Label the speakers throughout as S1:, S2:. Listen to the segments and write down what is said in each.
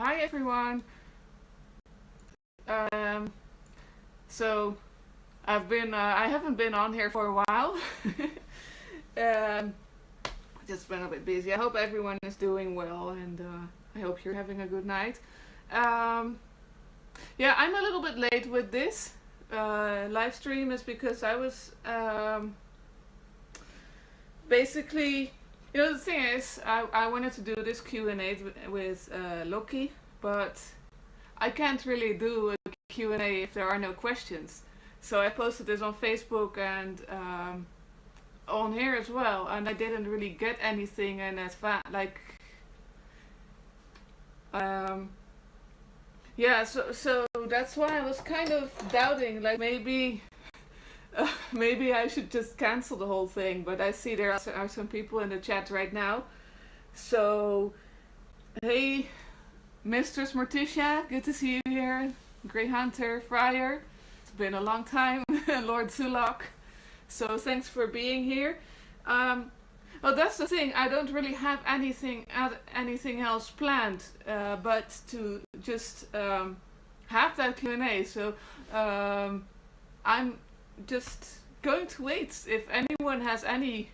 S1: Hi everyone. Um, so I haven't been on here for a while. um, just been a bit busy. I hope everyone is doing well, and I hope you're having a good night. Um, yeah, I'm a little bit late with this live stream, is because I was basically, the thing is, I wanted to do this Q&A with Loki, but I can't really do a Q&A if there are no questions. So I posted this on Facebook and on here as well, and I didn't really get anything in advance. Um, yeah, so that's why I was kind of doubting, like maybe I should just cancel the whole thing. But I see there are some people in the chat right now. So hey, Mistress Morticia, good to see you here. Grey Hunter, Friar, it's been a long time. Lord Zulok, so thanks for being here. Um, well, that's the thing. I don't really have anything else planned, but to just have that Q&A. So I'm just going to wait if anyone has any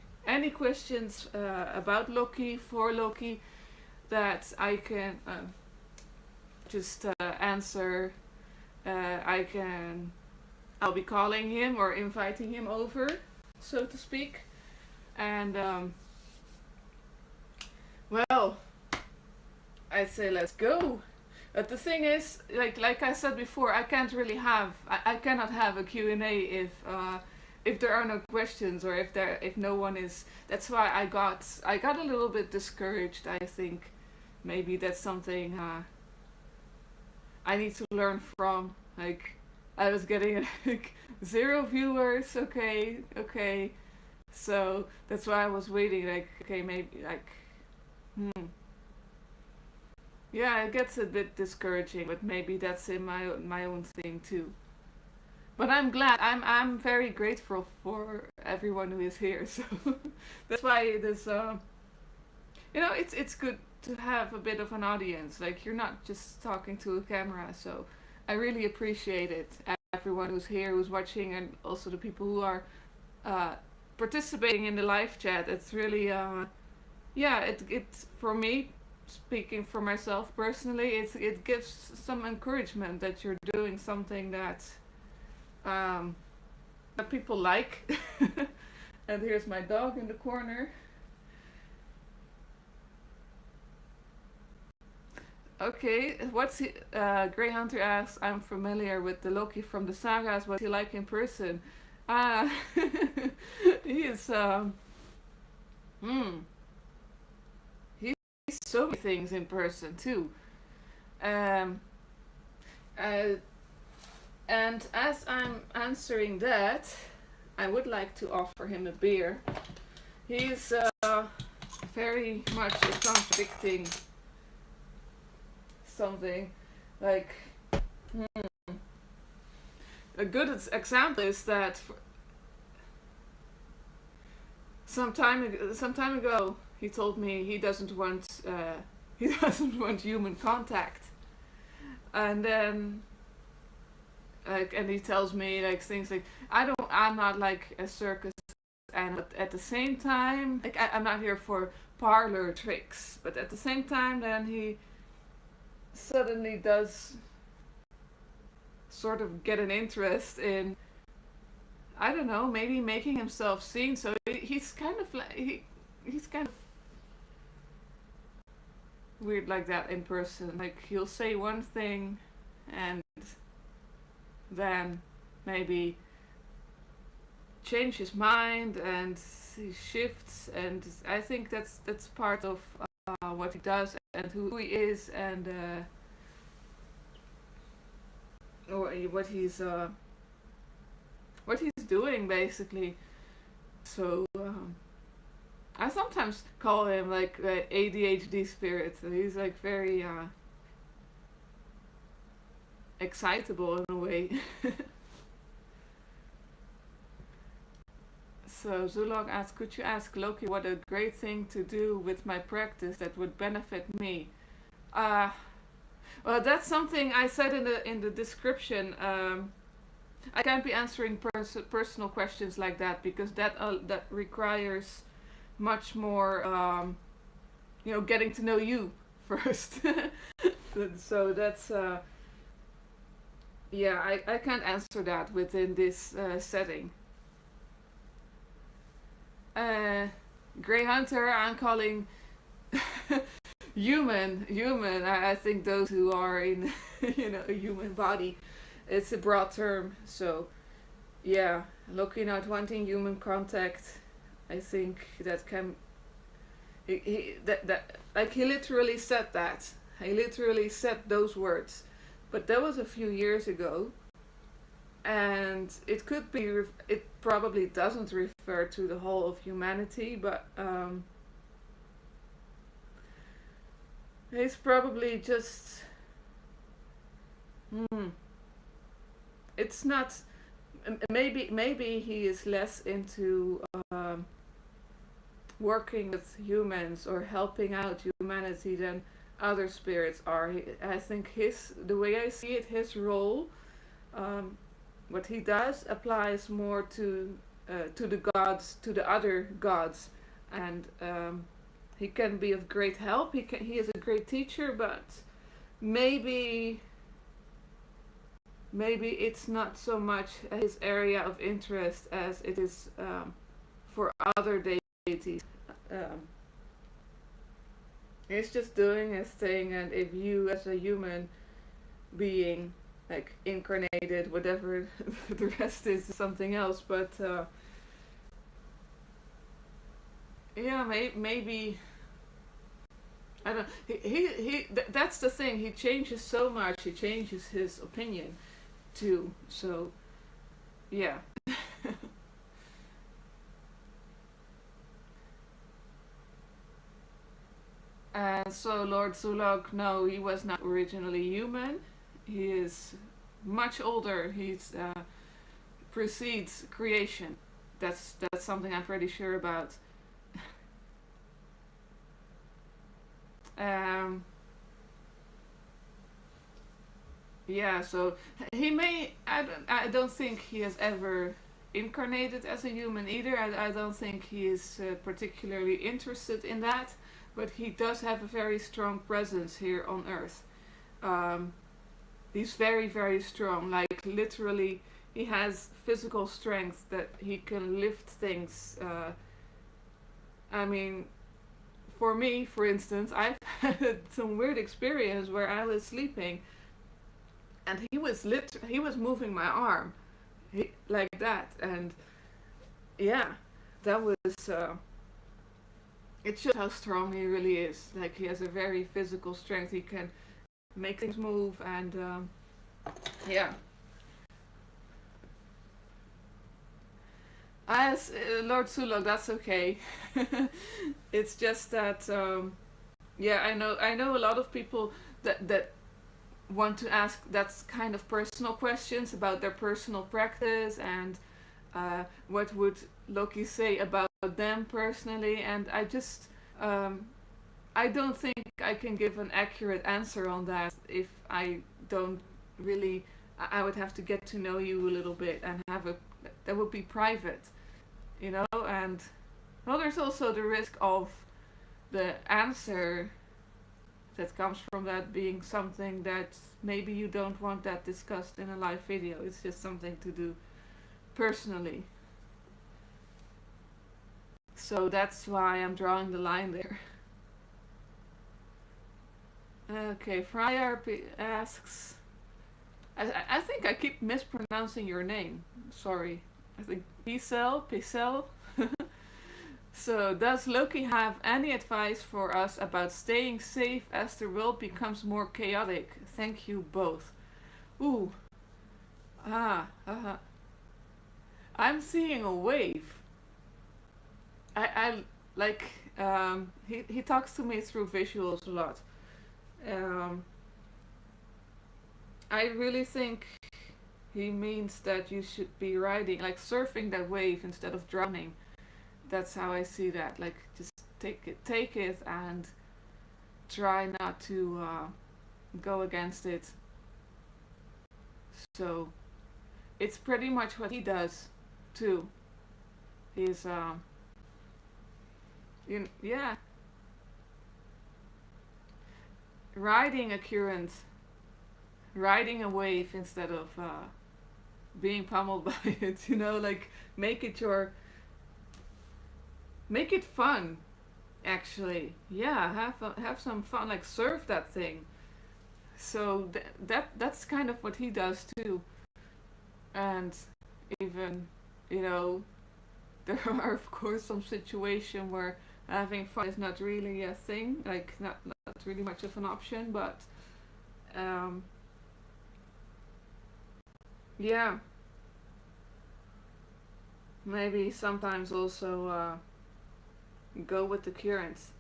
S1: questions about Loki, for Loki, that I can just answer. I can. I'll be calling him or inviting him over, so to speak. And well, I'd say let's go. But the thing is, like I said before, I can't really have. I cannot have a Q&A if there are no questions, or if no one is. That's why I got a little bit discouraged. I think maybe that's something I need to learn from. Like, I was getting like 0 viewers. Okay. So that's why I was waiting. Like, okay, maybe like, hmm. Yeah, it gets a bit discouraging, but maybe that's in my own thing too. But I'm glad. I'm very grateful for everyone who is here. So that's why it is. It's good to have a bit of an audience. Like, you're not just talking to a camera. So I really appreciate it. Everyone who's here, who's watching, and also the people who are uh, participating in the live chat. It's really yeah. It for me, speaking for myself personally, it gives some encouragement that you're doing something um, that people like. And here's my dog in the corner. Okay, what's he? Grey Hunter asks, I'm familiar with the Loki from the sagas. What's he like in person? Uh, he is. Hmm. He's so many things in person too. Um. Uh, and as I'm answering that, I would like to offer him a beer. He's very much contradicting something. Like, a good example is that some time ago, he told me he doesn't want he doesn't want human contact, and then and he tells me like things like, I'm not like a circus animal, but at the same time, like, I'm not here for parlor tricks, but at the same time, then he suddenly does sort of get an interest in, I don't know, maybe making himself seen. So he's kind of like he's kind of weird like that in person. Like, he'll say one thing, and then maybe change his mind, and he shifts. And I think that's part of what he does and who he is, and or what he's doing basically. So I sometimes call him like ADHD spirit. So he's like very excitable in a way. So Zulog asks, could you ask Loki what a great thing to do with my practice that would benefit me? Uh, Well, that's something I said in the description. I can't be answering personal questions like that because that requires much more, getting to know you first. So that's yeah, I can't answer that within this setting. Uh, Grey Hunter, I'm calling human. I think those who are in a human body. It's a broad term, so yeah, Loki not wanting human contact. I think that can that like he literally said that. He literally said those words, but that was a few years ago, and it could be. It probably doesn't refer to the whole of humanity, but he's probably just. Hmm, it's not. Maybe he is less into working with humans or helping out humanity than other spirits are. I think the way I see it, his role, um, what he does applies more to the gods, to the other gods, and he can be of great help. He is a great teacher, but maybe it's not so much his area of interest as it is for other deities. Um, he's just doing his thing, and if you, as a human being, like incarnated, whatever the rest is something else. But yeah, maybe I don't. That's the thing. He changes so much. He changes his opinion too. So yeah. And so Lord Zulok, no, he was not originally human. He is much older. He's precedes creation. That's something I'm pretty sure about. Um, yeah, so he may. I don't think he has ever incarnated as a human either. I don't think he is particularly interested in that, but he does have a very strong presence here on Earth. Um, he's very, very strong. Like literally, he has physical strength that he can lift things. I mean, for me, for instance, I've had some weird experience where I was sleeping, and he was moving my arm, like that, and yeah, that was. It shows how strong he really is. Like he has a very physical strength. He can make things move, and yeah. As Lord Sulok, that's okay. It's just that yeah, I know a lot of people that want to ask that kind of personal questions about their personal practice and what would Loki say about them personally, and um, I don't think I can give an accurate answer on that if I don't really. I would have to get to know you a little bit and have a that would be private, and well, there's also the risk of the answer that comes from that being something that maybe you don't want that discussed in a live video. It's just something to do personally. So that's why I'm drawing the line there. Okay, Fryer asks. I think I keep mispronouncing your name. Sorry. I think Picel. So, does Loki have any advice for us about staying safe as the world becomes more chaotic? Thank you both. Ooh, uh-huh. I'm seeing a wave. I like he talks to me through visuals a lot. Um, I really think he means that you should be riding, like surfing that wave instead of drowning. That's how I see that. Like just take it, and try not to go against it. So it's pretty much what he does too. He's yeah, riding a current, riding a wave instead of being pummeled by it. Like make it your, make it fun. Actually, yeah, have some fun. Like surf that thing. So that's kind of what he does too. And even, you know, there are of course some situations where having fun is not really a thing, like not really much of an option, but um, yeah, maybe sometimes also go with the currents.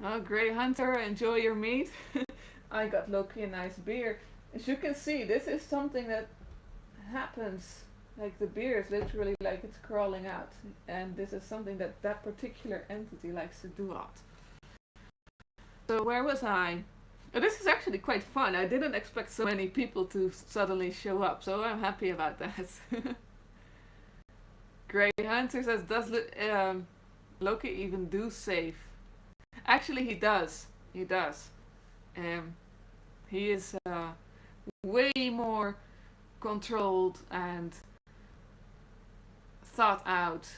S1: Oh, great hunter, enjoy your meat. I got Loki a nice beer. As you can see, this is something that happens. Like the beer is literally like it's crawling out, and this is something that that particular entity likes to do a lot. So where was I? Oh, this is actually quite fun. I didn't expect so many people to suddenly show up, so I'm happy about that. Grey Hunter says, does Loki even do save? Actually, he does. He does. Um, he is way more controlled and thought out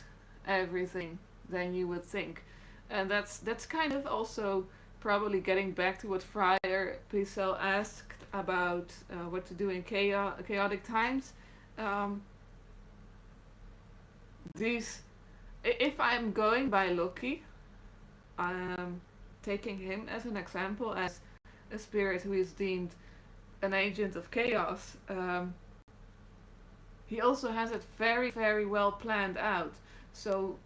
S1: everything than you would think, and that's kind of also probably getting back to what Friar Picel asked about what to do in chaotic times. Um, these, if I'm going by Loki, I'm taking him as an example as a spirit who is deemed an agent of chaos. He also has it very, very well planned out. So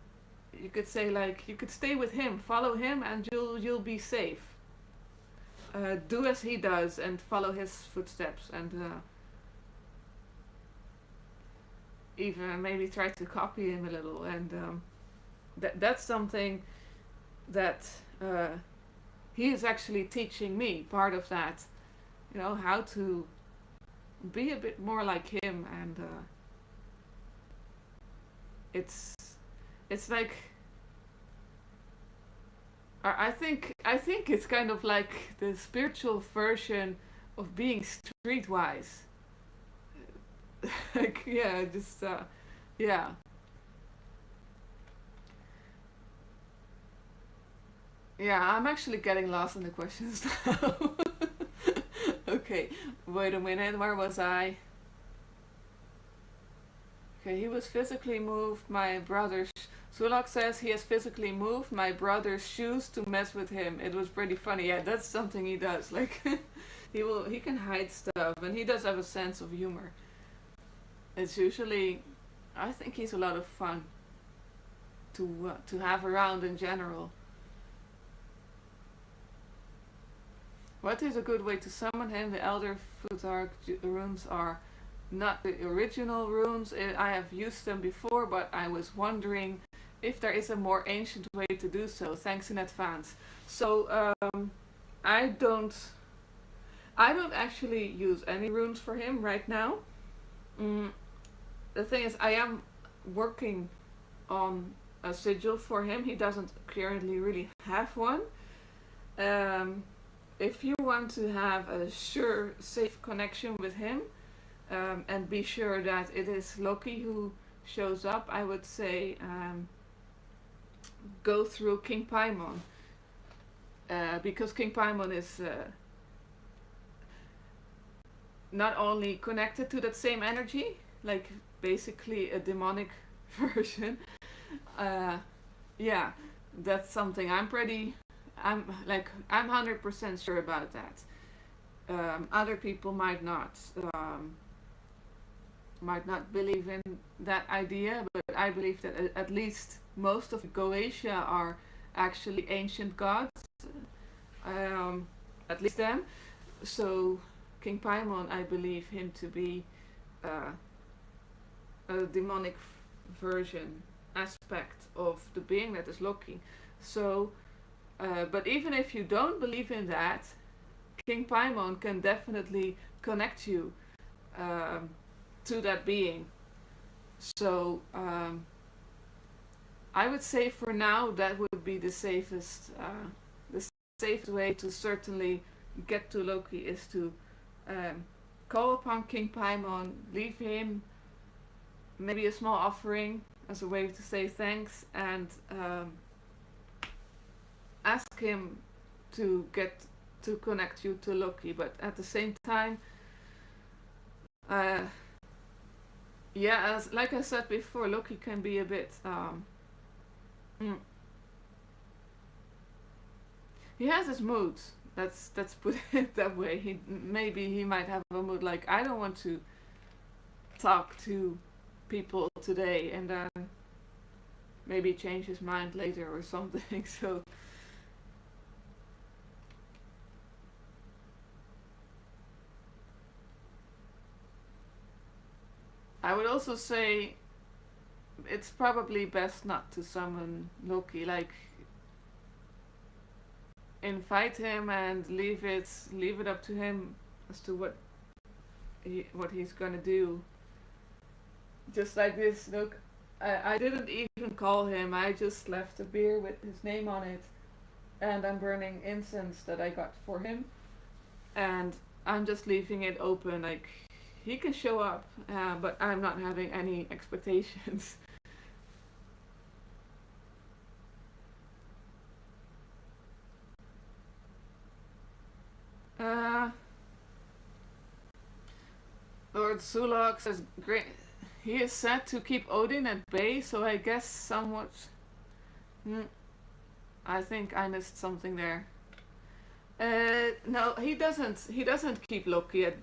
S1: you could say like you could stay with him, follow him, and you'll be safe. Do as he does and follow his footsteps, and even maybe try to copy him a little. And that's something that he is actually teaching me. Part of that, how to be a bit more like him, and it's it's like I think it's kind of like the spiritual version of being streetwise. Like yeah, just yeah. Yeah, I'm actually getting lost in the questions now. Okay, wait a minute, where was I? Okay, he was physically moved. My brother's Sulak says he has physically moved my brother's shoes to mess with him. It was pretty funny. Yeah, that's something he does. Like he can hide stuff, and he does have a sense of humor. It's usually, I think he's a lot of fun to have around in general. What is a good way to summon him? The Elder Futhark runes are not the original runes. I have used them before, but I was wondering if there is a more ancient way to do so. Thanks in advance. So I don't I don't actually use any runes for him right now. Mm, the thing is, I am working on a sigil for him. He doesn't currently really have one. Um, if you want to have a sure, safe connection with him, and be sure that it is Loki who shows up, I would say go through King Paimon. Because King Paimon is not only connected to that same energy, like basically a demonic version. Uh, yeah, that's something I'm 100% sure about that. Other people might not believe in that idea, but I believe that at least most of Goetia are actually ancient gods, at least them. So King Paimon, I believe him to be uh, a demonic version. aspect of the being that is Loki. So, but even if you don't believe in that, King Paimon can definitely connect you um, to that being. So I would say for now that would be the safest way to certainly get to Loki is to um, call upon King Paimon, leave him maybe a small offering as a way to say thanks, and ask him to get to connect you to Loki. But at the same time, uh, yeah, as like I said before, Loki can be a bit. Mm, he has his moods. Let's put it that way. Maybe he might have a mood like I don't want to talk to people today, and then maybe change his mind later or something. So I would also say it's probably best not to summon Loki. Like invite him and leave it up to him as to what he's gonna do. Just like this, look, I didn't even call him. I just left a beer with his name on it, and I'm burning incense that I got for him, and I'm just leaving it open. Like he can show up, but I'm not having any expectations. Uh, Lord Sulak says, "Great." He is said to keep Odin at bay, so I guess somewhat. Hmm, I think I missed something there. No, he doesn't. He doesn't keep Loki at.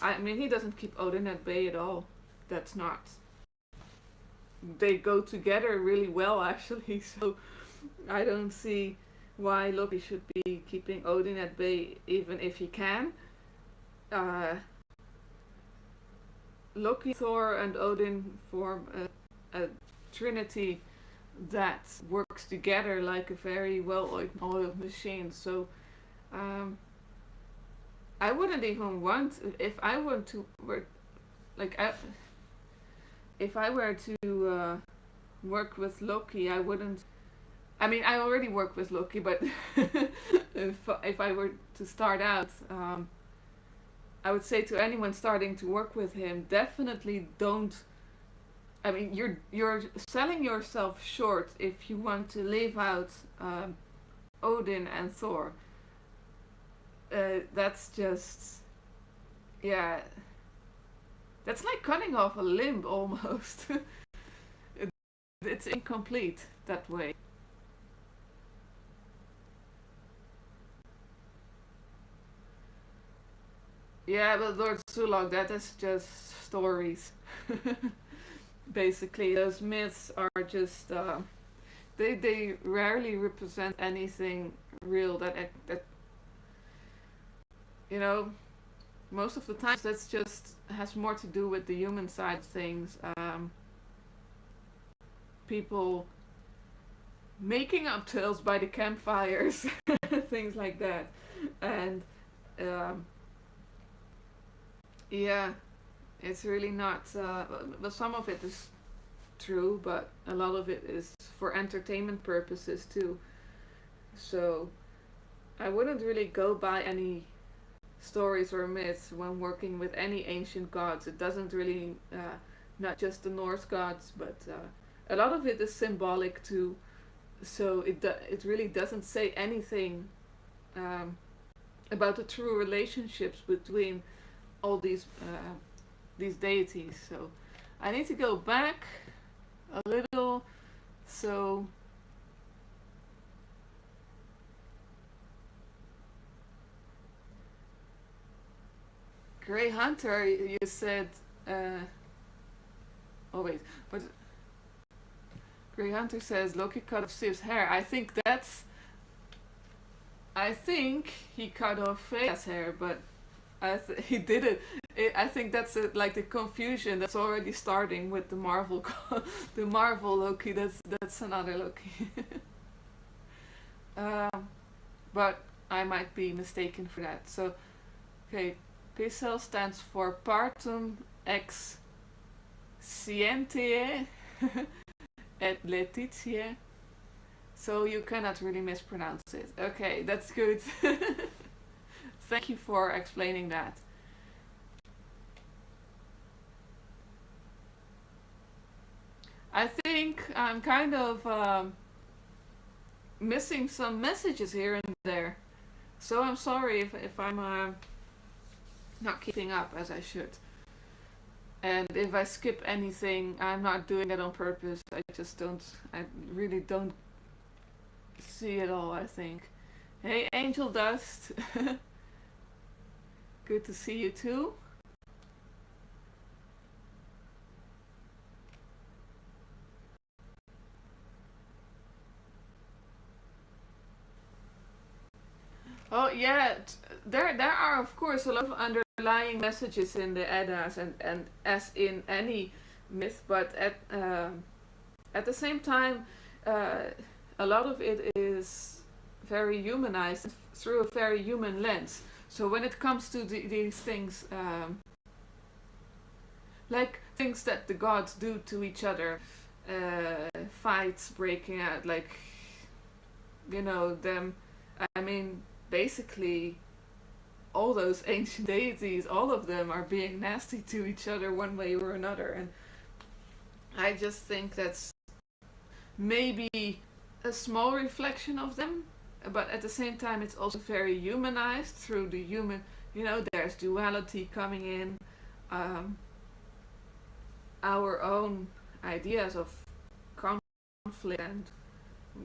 S1: I mean, he doesn't keep Odin at bay at all. That's not. They go together really well, actually. So I don't see why Loki should be keeping Odin at bay, even if he can. Uh, Loki, Thor, and Odin form a trinity that works together like a very well-oiled machine. So um, I wouldn't even want if I were to work like if I were to work with Loki. I wouldn't. I mean, I already work with Loki, but if I were to start out, I would say to anyone starting to work with him, definitely don't. I mean, you're selling yourself short if you want to leave out Odin and Thor. That's just, yeah, that's like cutting off a limb almost. It's incomplete that way. Yeah, but Lord Sulog, that is just stories. Basically, those myths are just they rarely represent anything real. That you know, most of the times that's just has more to do with the human side of things. People making up tales by the campfires, things like that, and um, yeah, it's really not. Well, some of it is true, but a lot of it is for entertainment purposes too. So I wouldn't really go by any stories or myths when working with any ancient gods. It doesn't really, not just the Norse gods, but a lot of it is symbolic too. So it really doesn't say anything um, about the true relationships between all these deities. So I need to go back a little. So Grey Hunter, you said. Oh wait, but Grey Hunter says Loki cut off Siv's hair. I think that's. I think he cut off Freya's hair, but he did it I think that's like the confusion that's already starting with the Marvel, the Marvel Loki. That's another Loki. um, but I might be mistaken for that. So, okay, PCL stands for Partum ex Scientiae et Laetitiae. So you cannot really mispronounce it. Okay, that's good. Thank you for explaining that. I think I'm kind of missing some messages here and there. So I'm sorry if I'm not keeping up as I should. And if I skip anything, I'm not doing it on purpose. I really don't see it all, I think. Hey, Angel Dust. Good to see you too. Oh yeah, there are of course a lot of underlying messages in the Eddas, and as in any myth, but at the same time, uh, a lot of it is very humanized through a very human lens. So when it comes to these things, like things that the gods do to each other, fights breaking out, like them. I mean, basically all those ancient deities, all of them are being nasty to each other one way or another. And I just think that's maybe a small reflection of them, but at the same time, it's also very humanized through the human. There's duality coming in, um, our own ideas of conflict and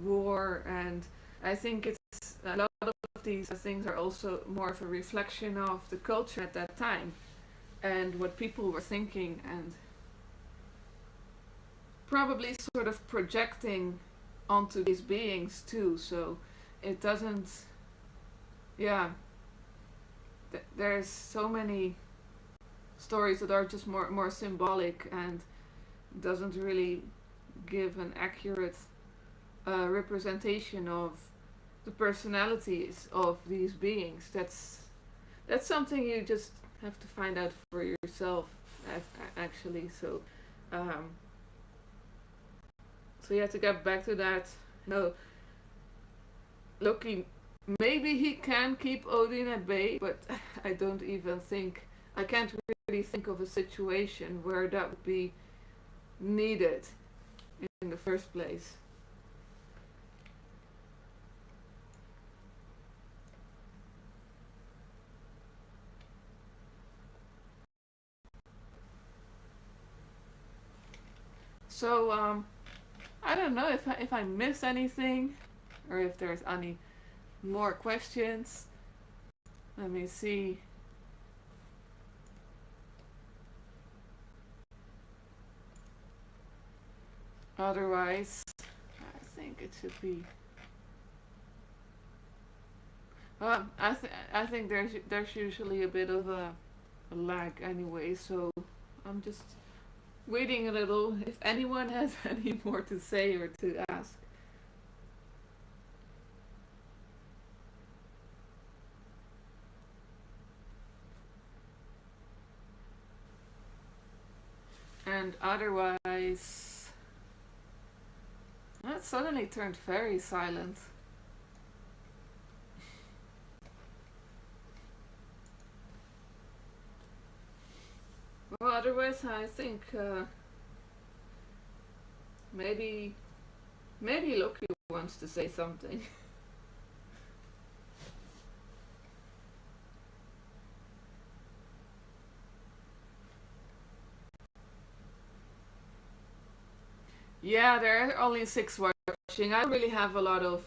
S1: war, and I think it's a lot of these things are also more of a reflection of the culture at that time and what people were thinking, and probably sort of projecting onto these beings too. So it doesn't, yeah, there's so many stories that are just more symbolic and doesn't really give an accurate representation of the personalities of these beings. That's something you just have to find out for yourself, actually. Um, so yeah, to get back to that, no, Loki, maybe he can keep Odin at bay, but I can't really think of a situation where that would be needed in the first place. So I don't know if I miss anything or if there's any more questions. Let me see. Otherwise, I think it should be. I think there's usually a bit of a lag anyway, so I'm just waiting a little if anyone has any more to say or to ask. And otherwise, it suddenly turned very silent. Well, otherwise, I think maybe Loki wants to say something. Yeah, there are only 6 watching. I don't really have a lot of.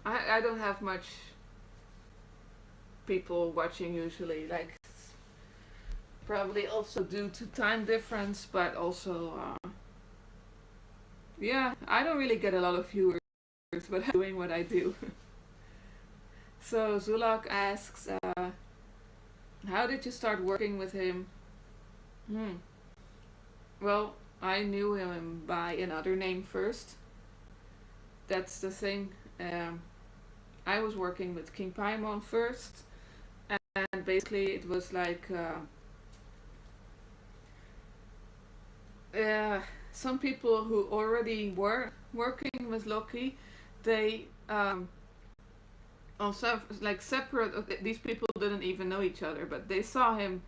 S1: I don't have much people watching usually. Like, probably also due to time difference, but also. Yeah, I don't really get a lot of viewers, but I'm doing what I do. So Zulak asks, How did you start working with him? Hmm. Well, I knew him by another name first. That's the thing. Um, I was working with King Paimon first, and basically it was like uh, some people who already were working with Loki, they also like separate. Okay, these people didn't even know each other, but they saw him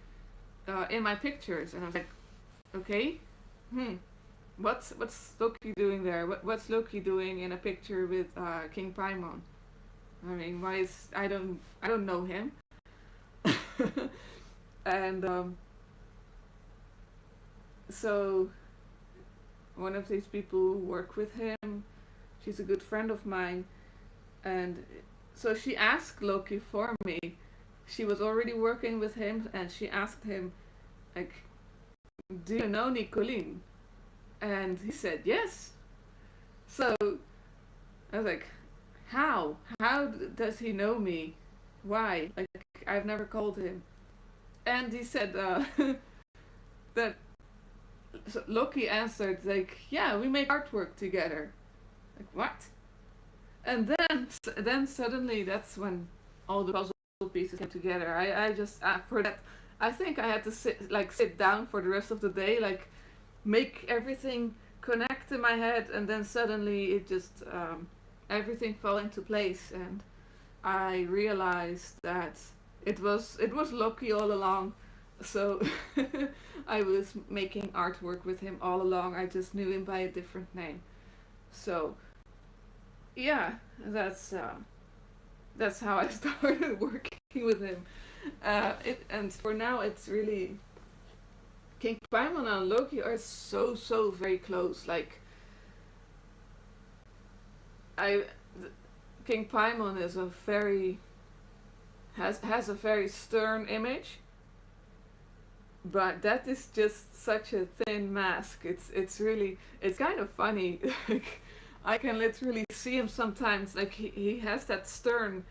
S1: in my pictures, and I was like, okay, hmm, what's Loki doing there? What's Loki doing in a picture with King Paimon? I mean, why is I don't know him, and so one of these people who work with him, she's a good friend of mine, and so she asked Loki for me. She was already working with him, and she asked him, like, "Do you know Nicolene?" And he said yes. So I was like, "How? How does he know me? Why? Like, I've never called him." And he said that so Loki answered like, "Yeah, we make artwork together." Like what? And then suddenly that's when all the puzzle pieces came together. I just for that I think I had to sit down for the rest of the day, like make everything connect in my head, and then suddenly it just everything fell into place, and I realized that it was Loki all along. So I was making artwork with him all along. I just knew him by a different name. So yeah, that's how I started working with him. And for now, it's really King Paimon and Loki are so very close. Like I, King Paimon is a very has a very stern image, but that is just such a thin mask. It's really it's kind of funny. Like I can literally see him sometimes. Like he has that stern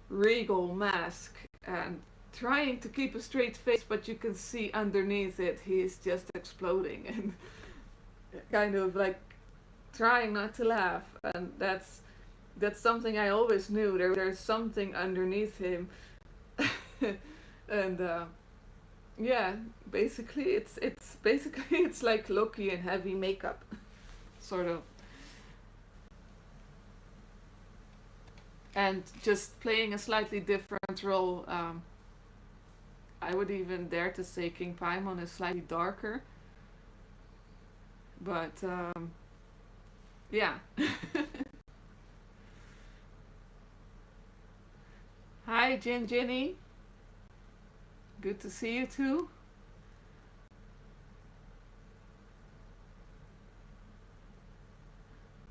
S1: regal mask and trying to keep a straight face, but you can see underneath it he's just exploding and kind of like trying not to laugh. And that's something I always knew. There's something underneath him, and yeah, basically it's basically it's like Loki in heavy makeup, sort of, and just playing a slightly different role. I would even dare to say King Paimon is slightly darker, but yeah. Hi, Ginny. Good to see you too.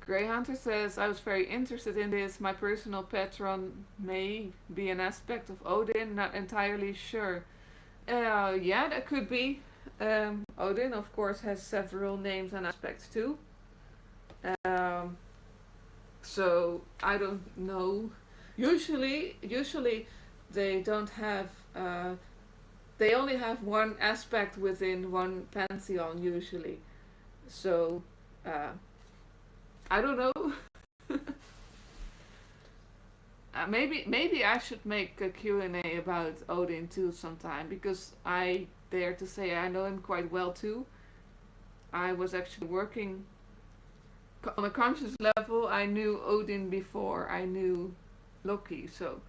S1: Grey Hunter says, I was very interested in this. My personal patron may be an aspect of Odin, not entirely sure. Yeah, that could be. Odin, of course, has several names and aspects too. Um, so I don't know. Usually, they don't have. They only have one aspect within one pantheon usually. So uh, I don't know. Maybe I should make a Q&A about Odin too sometime, because I dare to say I know him quite well too. I was actually working on a conscious level. I knew Odin before I knew Loki, so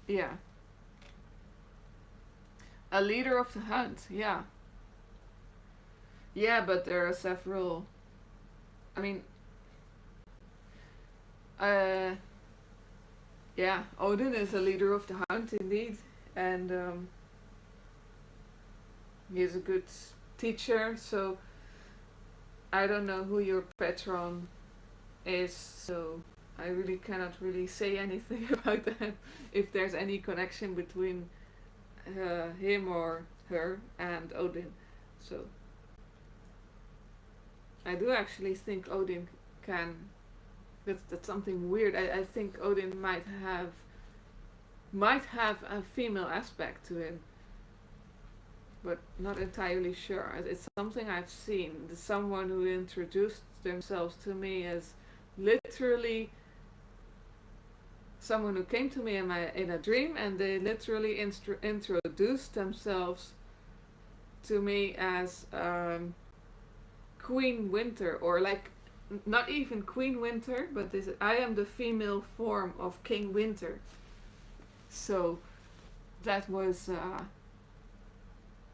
S1: yeah. A leader of the hunt, yeah. Yeah, but there are several. I mean, uh, yeah, Odin is a leader of the hunt indeed, and he is a good teacher. So I don't know who your patron is, so I really cannot really say anything about that. If there's any connection between him or her and Odin, so I do actually think Odin can. That's something weird. I think Odin might have a female aspect to him. but not entirely sure. It's something I've seen. Someone who introduced themselves to me as literally someone who came to me in a dream, and they literally introduced themselves to me as Queen Winter, or like not even Queen Winter, but this I am the female form of King Winter. So that was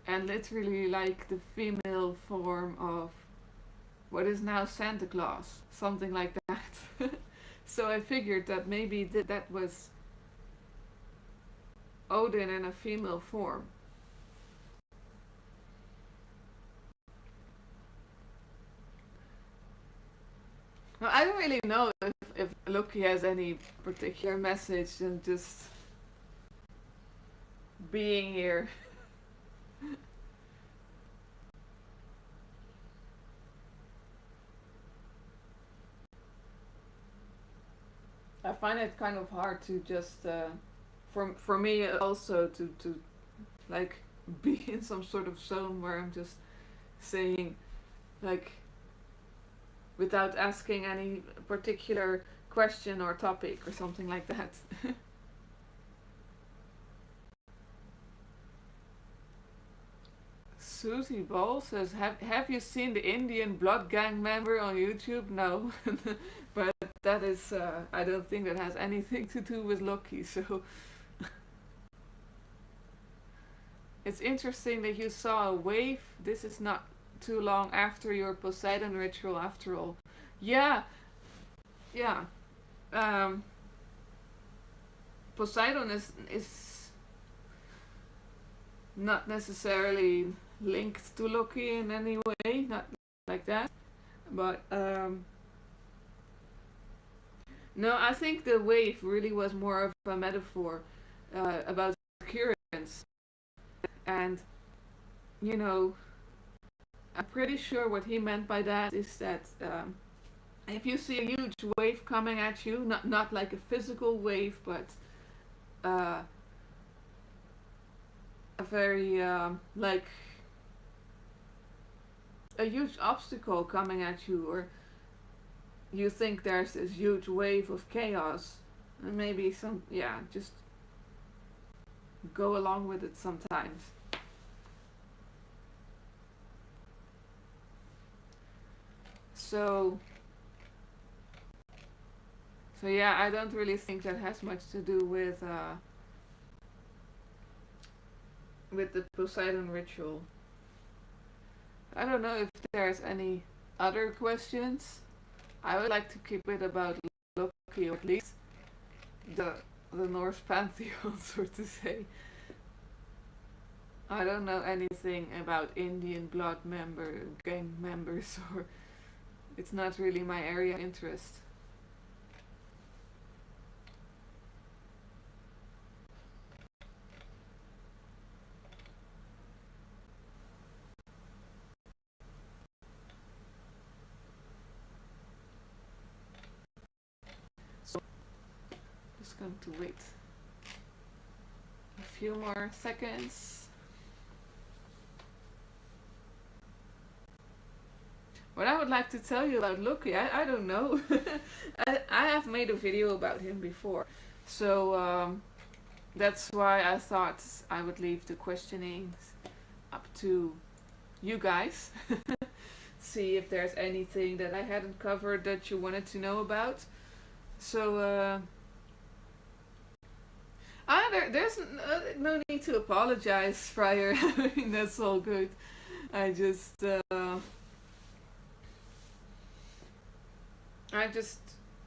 S1: and literally like the female form of what is now Santa Claus, something like that. So I figured that maybe that was Odin in a female form. Now, I don't really know if Loki has any particular message than just being here. I find it kind of hard to just, for me also to like be in some sort of zone where I'm just saying like without asking any particular question or topic or something like that. Susie Ball says, have you seen the Indian Blood Gang member on YouTube? No. But that is, I don't think that has anything to do with Loki, so. It's interesting that you saw a wave. This is not too long after your Poseidon ritual, after all. Yeah, yeah. Um, Poseidon is not necessarily linked to Loki in any way, not like that. But no, I think the wave really was more of a metaphor about currents, and you know, I'm pretty sure what he meant by that is that if you see a huge wave coming at you, not like a physical wave, but uh, a very like a huge obstacle coming at you, or you think there's this huge wave of chaos, and maybe some, yeah, just go along with it sometimes. So yeah, I don't really think that has much to do with the Poseidon ritual. I don't know if there's any other questions. I would like to keep it about Loki, or at least the Norse pantheon, so to say. I don't know anything about Indian blood gang members, or it's not really my area of interest. So just going to wait a few more seconds. What I would like to tell you about Loki, I don't know. I have made a video about him before. So that's why I thought I would leave the questionings up to you guys. See if there's anything that I hadn't covered that you wanted to know about. So there's no need to apologize, Friar. I mean, that's all good. I just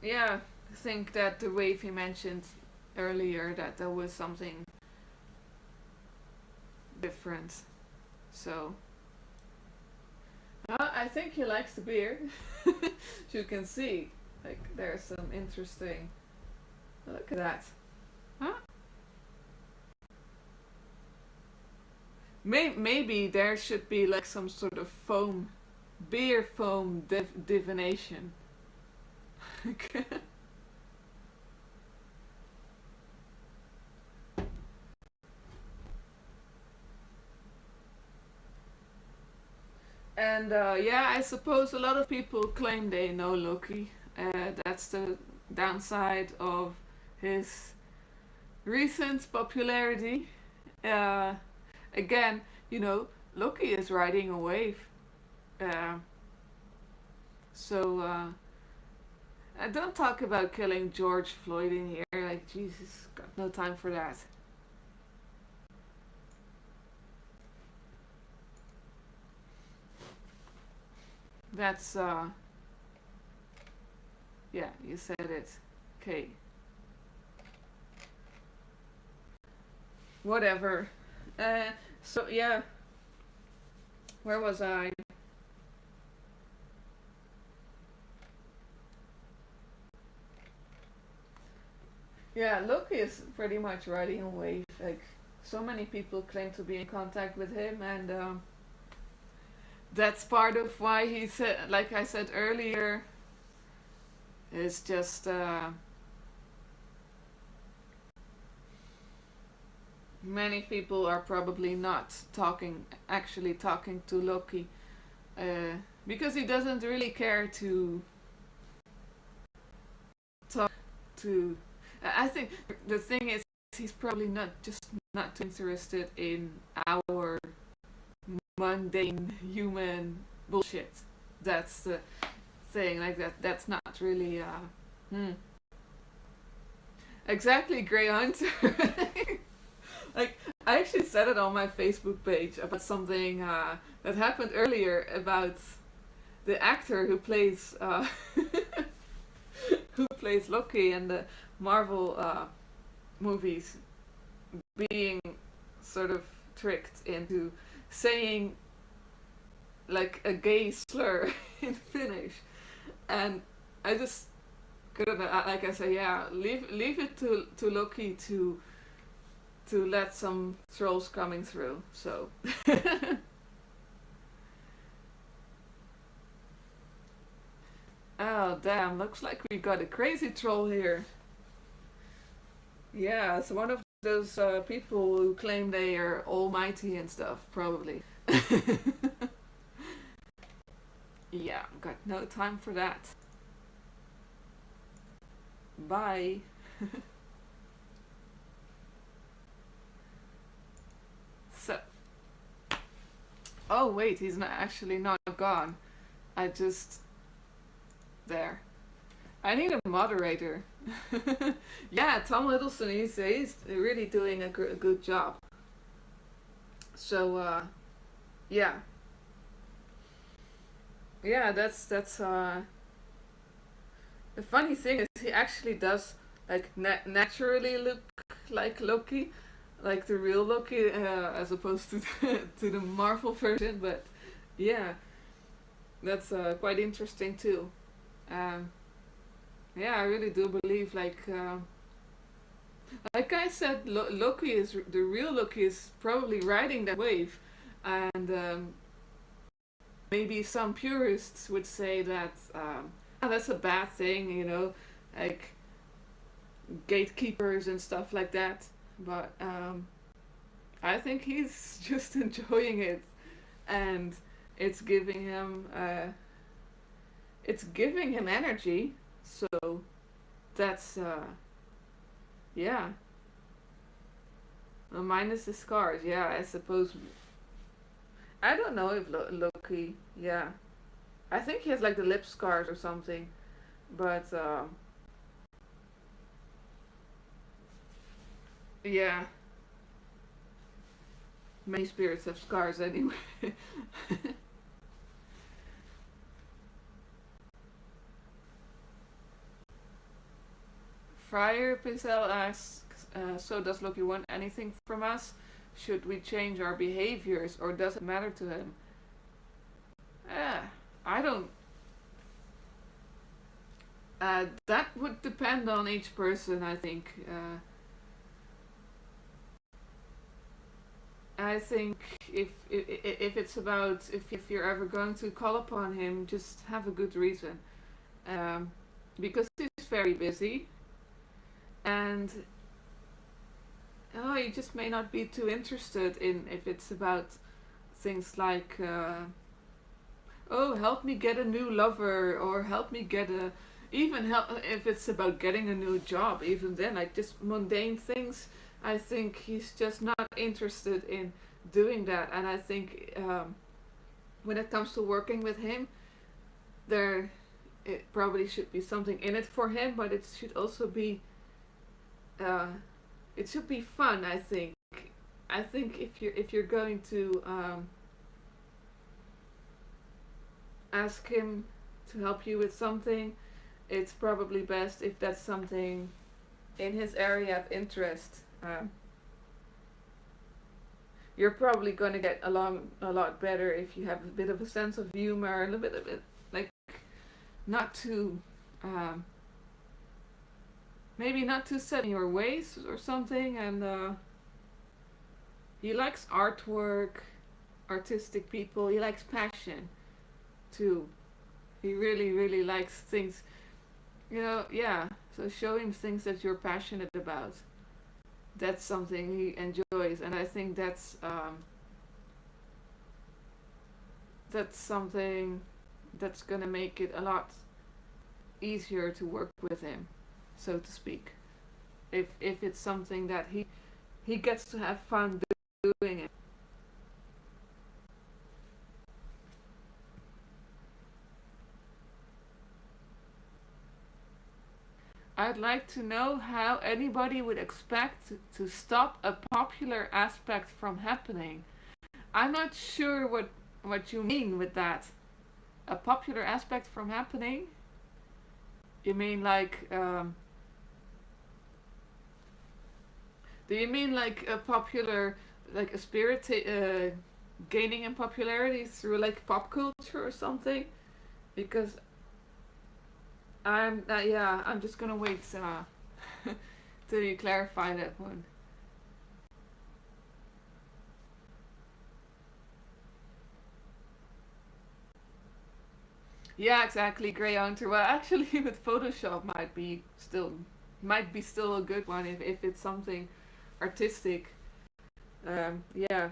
S1: yeah, think that the wave he mentioned earlier, that there was something different. So I think he likes the beer. As you can see, like there's some interesting. Look at that. Huh? Maybe there should be like some sort of foam, beer foam divination. And yeah, I suppose a lot of people claim they know Loki. That's the downside of his recent popularity. Uh, Again, you know, Loki is riding a wave. Uh, so don't talk about killing George Floyd in here. Like, Jesus, got no time for that. That's, yeah, you said it. Okay, whatever. Uh, so, yeah, where was I? Yeah, Loki is pretty much riding a wave. Like, so many people claim to be in contact with him, and that's part of why he said, like I said earlier, is just many people are probably not actually talking to Loki, uh, because he doesn't really care to talk to. I think the thing is, he's probably not too interested in our mundane human bullshit. That's the thing. Like that. That's not really. Hmm. Exactly, Grey Hunter. Like, I actually said it on my Facebook page about something that happened earlier about the actor who plays who plays Loki in the Marvel movies being sort of tricked into saying like a gay slur in Finnish, and I just couldn't. Like I say, yeah, leave it to Loki to let some trolls coming through. So oh damn, looks like we got a crazy troll here. Yeah, it's one of those people who claim they are almighty and stuff, probably. Yeah, got no time for that. Bye. So, oh wait, he's not actually not gone. I just there. I need a moderator. Yeah, Tom Hiddleston, he's really doing a good job. So, yeah, yeah, that's. The funny thing is, he actually does like naturally look like Loki, like the real Loki, as opposed to to the Marvel version. But yeah, that's quite interesting too. Um, yeah, I really do believe like I said, Loki is the real Loki is probably riding that wave, and maybe some purists would say that oh, that's a bad thing, like gatekeepers and stuff like that. But I think he's just enjoying it, and it's giving him energy. So that's yeah. Minus the scars, yeah. I suppose I don't know if Loki, yeah. I think he has like the lip scars or something, but yeah. Many spirits have scars anyway. Friar Pincel asks, so does Loki want anything from us? Should we change our behaviors or does it matter to him? Eh, I don't. That would depend on each person, I think. I think if it's about if you're ever going to call upon him, just have a good reason, um, because he's very busy, and oh, you just may not be too interested in if it's about things like oh, help me get a new lover, or help me get a, even help if it's about getting a new job, even then, like just mundane things. I think he's just not interested in doing that. And I think when it comes to working with him, there it probably should be something in it for him, but it should also be uh, it should be fun. I think if you're going to ask him to help you with something, it's probably best if that's something in his area of interest. You're probably going to get along a lot better if you have a bit of a sense of humor, a little bit of it, like not too, um, maybe not too set in your ways or something. And he likes artwork, artistic people. He likes passion too. He really, really likes things. Yeah. So show him things that you're passionate about. That's something he enjoys, and I think that's something that's gonna make it a lot easier to work with him, so to speak. If it's something that he gets to have fun doing it. I'd like to know how anybody would expect to stop a popular aspect from happening. I'm not sure what you mean with that. A popular aspect from happening? You mean like do you mean like a popular, like a spirit gaining in popularity through like pop culture or something? Because I'm just gonna wait till you clarify that one. Yeah, exactly, Grey Hunter. Well, actually, with Photoshop might be still a good one if it's something artistic. Yeah,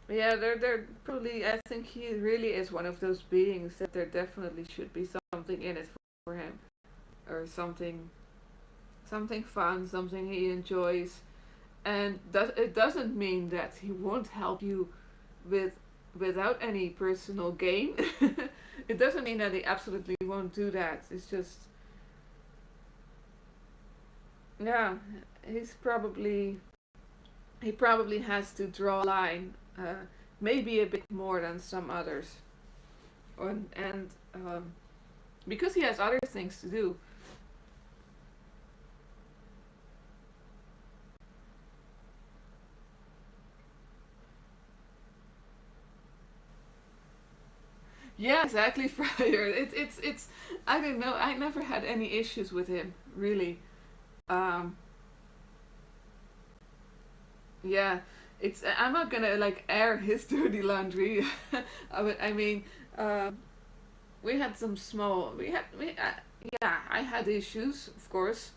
S1: yeah. They're probably. I think he really is one of those beings that there definitely should be something in it for him, or something fun, something he enjoys. And it doesn't mean that he won't help you with without any personal gain. It doesn't mean that he absolutely won't do that. It's just, yeah, he's probably he probably has to draw a line, maybe a bit more than some others, and because he has other things to do. Yeah, exactly, Fryer. It's I don't know. I never had any issues with him, really. Um, yeah, it's I'm not gonna like air his dirty laundry. I mean, we had some small. We yeah. I had issues, of course,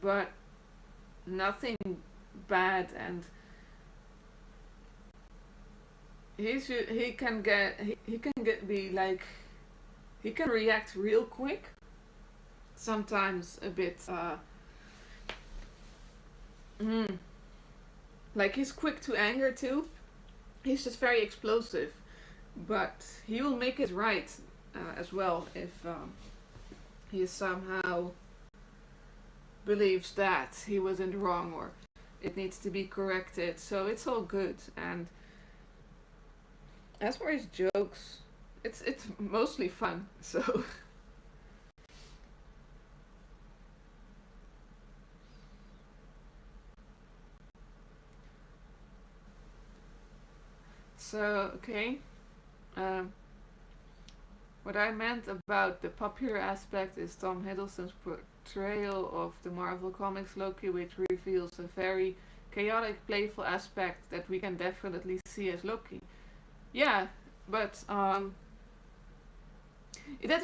S1: but nothing bad. And he can get be like he can react real quick. Sometimes a bit mm, like he's quick to anger too. He's just very explosive, but he will make it right as well if he somehow believes that he was in the wrong or it needs to be corrected. So it's all good. And as for his jokes, it's mostly fun. So so okay. Um, what I meant about the popular aspect is Tom Hiddleston's portrayal of the Marvel Comics Loki, which reveals a very chaotic, playful aspect that we can definitely see as Loki. Yeah, but that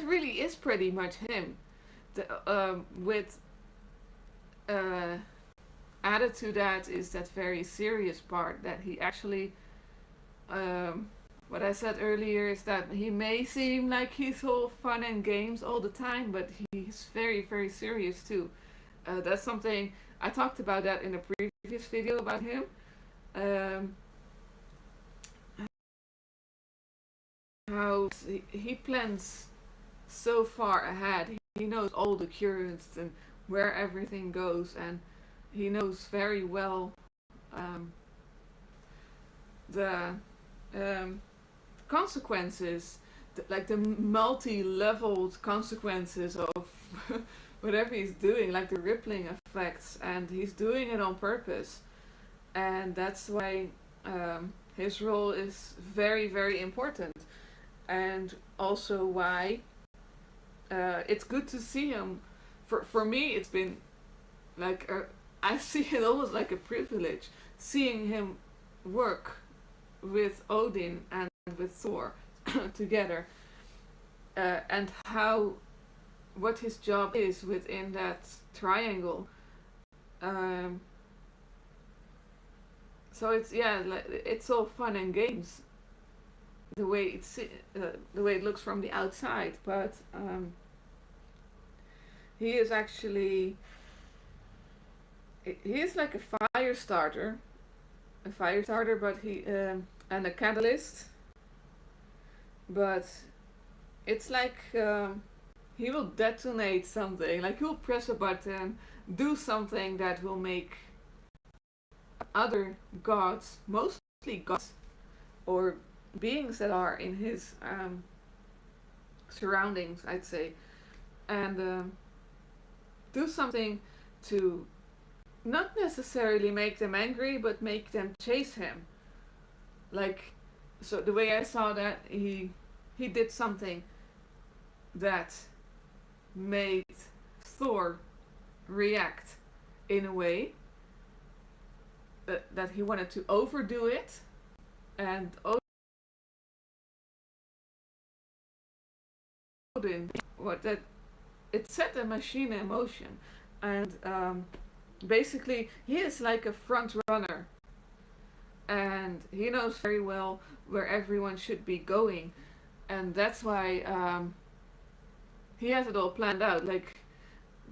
S1: really is pretty much him. With uh, added to that is that very serious part that he actually, um, what I said earlier is that he may seem like he's all fun and games all the time, but he's very, very serious too. That's something I talked about that in a previous video about him. Um, how he plans so far ahead. He knows all the currents and where everything goes, and he knows very well um, the consequences, like the multi-leveled consequences of whatever he's doing, like the rippling effects, and he's doing it on purpose. And that's why his role is very, very important, and also why it's good to see him. For me, it's been like I see it almost like a privilege seeing him work with Odin and with Thor together, and how what his job is within that triangle. Um, so it's like, it's all fun and games the way the way it looks from the outside, but he is actually he is like a fire starter, but he and a catalyst. But it's like he will detonate something, like he'll press a button, do something that will make other gods, mostly gods or beings that are in his surroundings, I'd say, and do something to not necessarily make them angry, but make them chase him. Like, so the way I saw that, he did something that made Thor react in a way that he wanted to overdo it, and Odin, what that it set the machine in motion, and basically he is like a front runner, and he knows very well where everyone should be going, and that's why he has it all planned out. Like,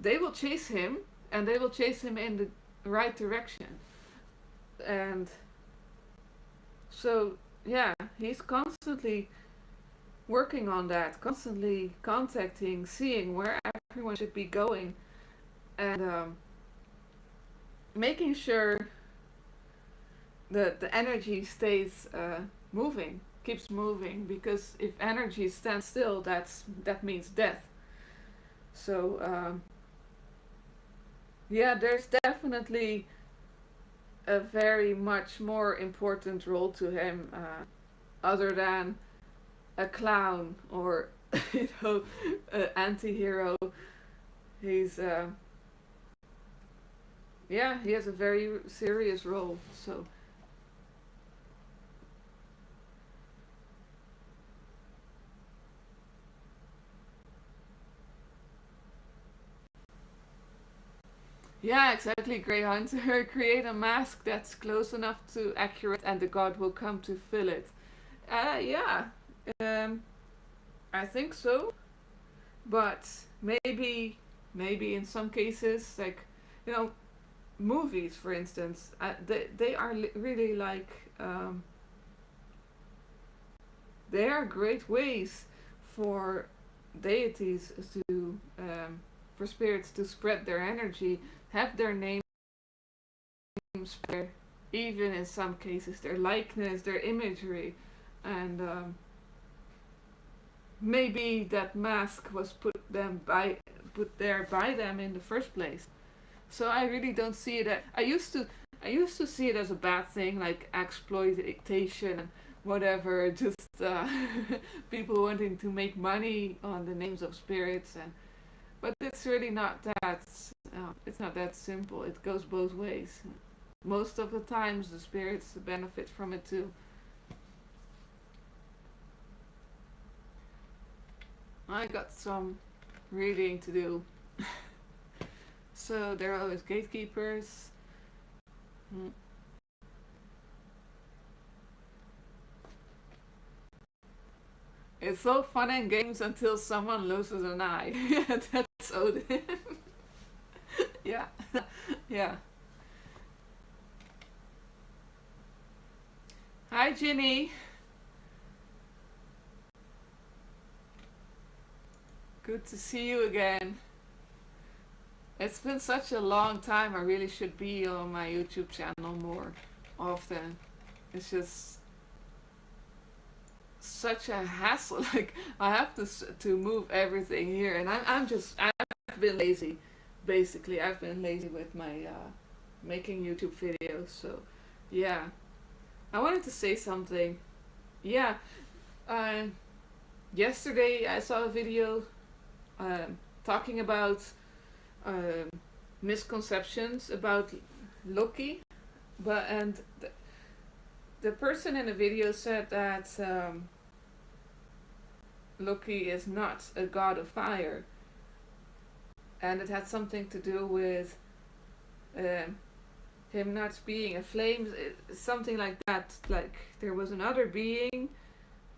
S1: they will chase him, and they will chase him in the right direction, and so yeah, he's constantly working on that, constantly contacting, seeing where everyone should be going, and making sure that the energy stays moving, keeps moving, because if energy stands still, that means death. So yeah, there's definitely a very much more important role to him, other than a clown or an anti-hero. He's yeah, he has a very serious role. Yeah, exactly, Grey Hunter. Create a mask that's close enough to accurate, and the god will come to fill it. Yeah, um, I think so. But maybe in some cases, like, you know, movies, for instance, they are really like they are great ways for deities to for spirits to spread their energy, have their names spread, even in some cases their likeness, their imagery, and maybe that mask was put there by them in the first place. So I really don't see it. I used to see it as a bad thing, like exploitation and whatever. Just people wanting to make money on the names of spirits, and but it's really not that. It's not that simple. It goes both ways. Most of the times, the spirits benefit from it too. I got some reading to do. So there are always gatekeepers. Mm. It's all fun and games until someone loses an eye. Yeah, that's Odin. Yeah, yeah. Hi, Ginny. Good to see you again. It's been such a long time. I really should be on my YouTube channel more often. It's just such a hassle. Like I have to move everything here, and I've been lazy. Basically, I've been lazy with my making YouTube videos. So, yeah, I wanted to say something. Yeah, uh, yesterday I saw a video talking about um, misconceptions about Loki, and the person in the video said that Loki is not a god of fire, and it had something to do with um him not being a flame, something like that. Like there was another being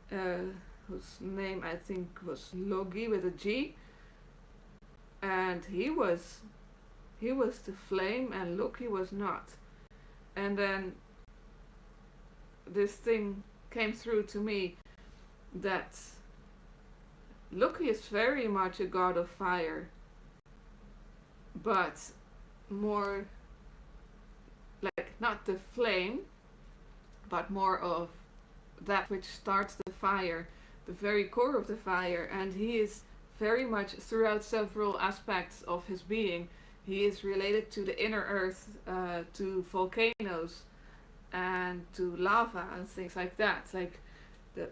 S1: uh, whose name I think was Logi with a G, and he was the flame, and Loki was not. And then this thing came through to me that Loki is very much a god of fire, but more like not the flame, but more of that which starts the fire, the very core of the fire. And he is very much throughout several aspects of his being. He is related to the inner earth, to volcanoes, and to lava and things like that. Like the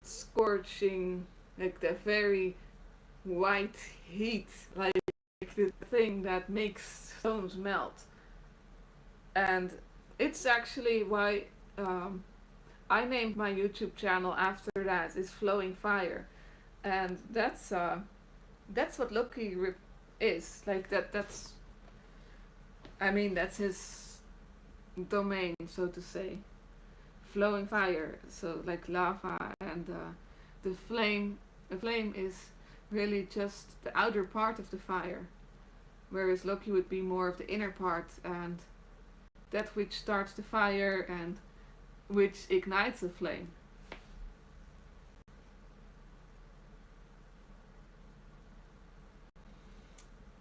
S1: scorching, like the very white heat, like the thing that makes stones melt. And it's actually why I named my YouTube channel after that. It's Flowing Fire, and that's what Loki is like. That's I mean that's his domain, so to say. Flowing fire, so like lava, and the flame. The flame is really just the outer part of the fire, whereas Loki would be more of the inner part, and that which starts the fire and which ignites the flame.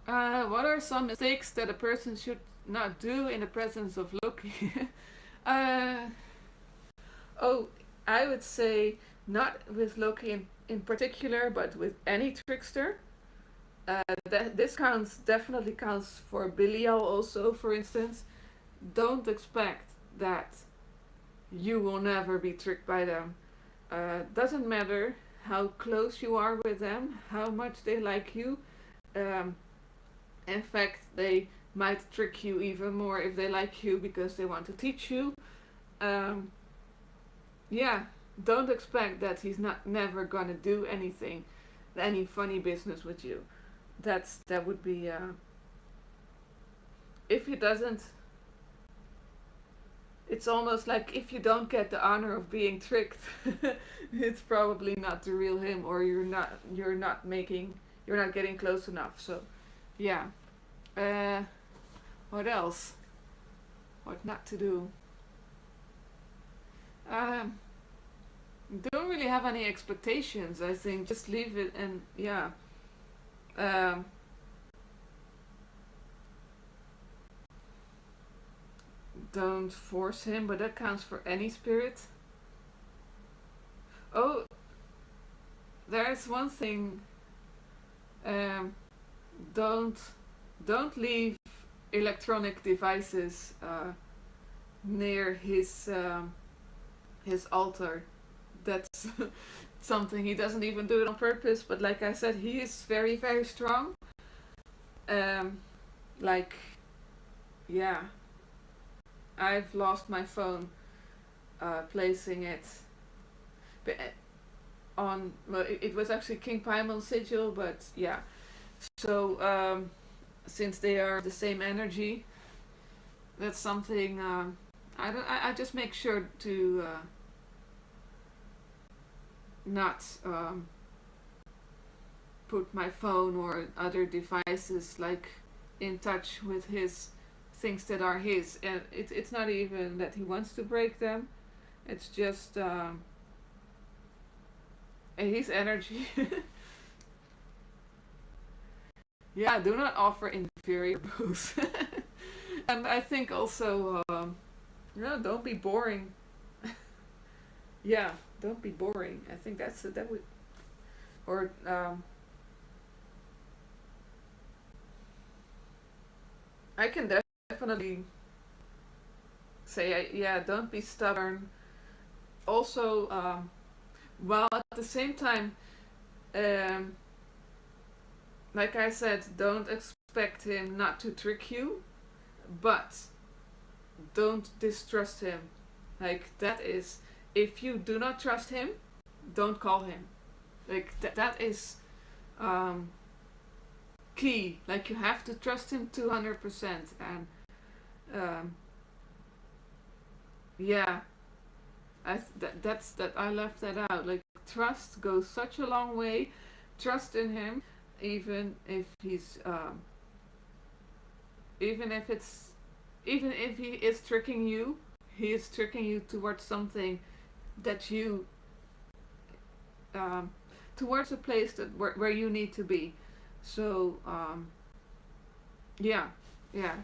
S1: What are some mistakes that a person should not do in the presence of Loki? uh, oh, I would say not with Loki in particular, but with any trickster. This definitely counts for Belial also, for instance. Don't expect that you will never be tricked by them. Doesn't matter how close you are with them, how much they like you. Um, in fact, they might trick you even more if they like you because they want to teach you. Um, yeah, don't expect that he's not never gonna do any funny business with you. That would be if he doesn't. It's almost like if you don't get the honor of being tricked, it's probably not the real him, or you're not getting close enough. So, yeah. Uh, what else? What not to do? Um, don't really have any expectations. I think just leave it, and yeah. Um, don't force him, but that counts for any spirit. Oh, there's one thing. Um, don't don't leave electronic devices near his altar. That's something he doesn't even do it on purpose. But like I said, he is very very strong. Um, like yeah, I've lost my phone placing it on. Well, it was actually King Paimon's sigil, but yeah. So since they are the same energy, that's something I don't. I just make sure to not put my phone or other devices like in touch with his things that are his, and it's not even that he wants to break them. It's just his energy. Yeah, do not offer inferior booze. And I think also, don't be boring. Yeah, don't be boring. I think that would, or I can definitely say, yeah, don't be stubborn. Also, while at the same time, um, like I said, don't expect him not to trick you, but don't distrust him. Like, that is, if you do not trust him, don't call him. Like, that is um, key. Like, you have to trust him 200%. And yeah, I left that out. Like, trust goes such a long way. Trust in him, even if he's even if it's even if he is tricking you, he is tricking you towards something that you towards a place where you need to be. So yeah, yeah,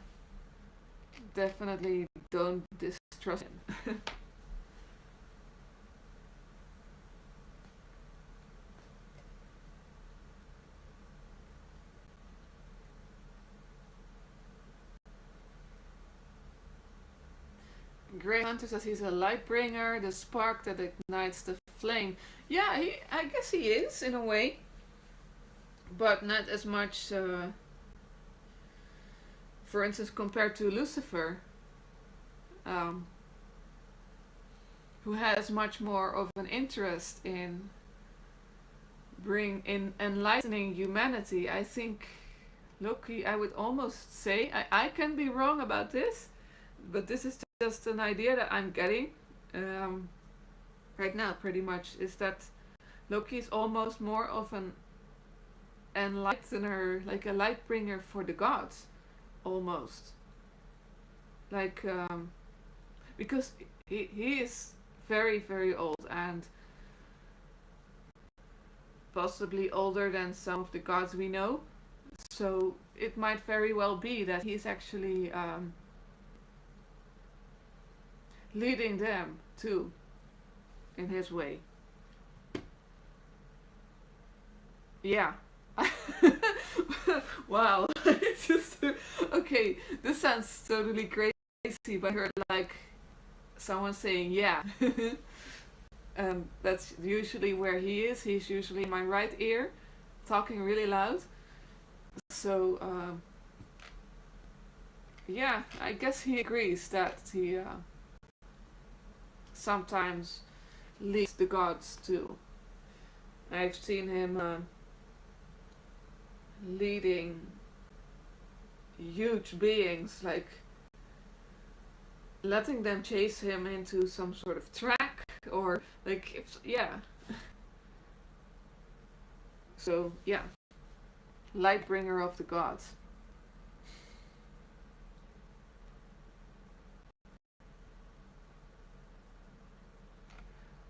S1: definitely don't distrust him. Grey Hunter says he's a light bringer, the spark that ignites the flame. Yeah, I guess he is in a way, but not as much. For instance, compared to Lucifer, um, who has much more of an interest in enlightening humanity. I think Loki. I would almost say I can be wrong about this, but this is just an idea that I'm getting um, right now. Pretty much is that Loki is almost more of an enlightener, like a light bringer for the gods, almost. Like because he is very very old and possibly older than some of the gods we know. So it might very well be that he's actually leading them too in his way. Yeah. Wow. It's just okay. This sounds totally crazy, but I heard like someone saying yeah. And that's usually where he is. He's usually in my right ear, talking really loud. So yeah, I guess he agrees that he sometimes leads the gods too. I've seen him leading huge beings, like letting them chase him into some sort of track, or like, yeah. So yeah, light bringer of the gods.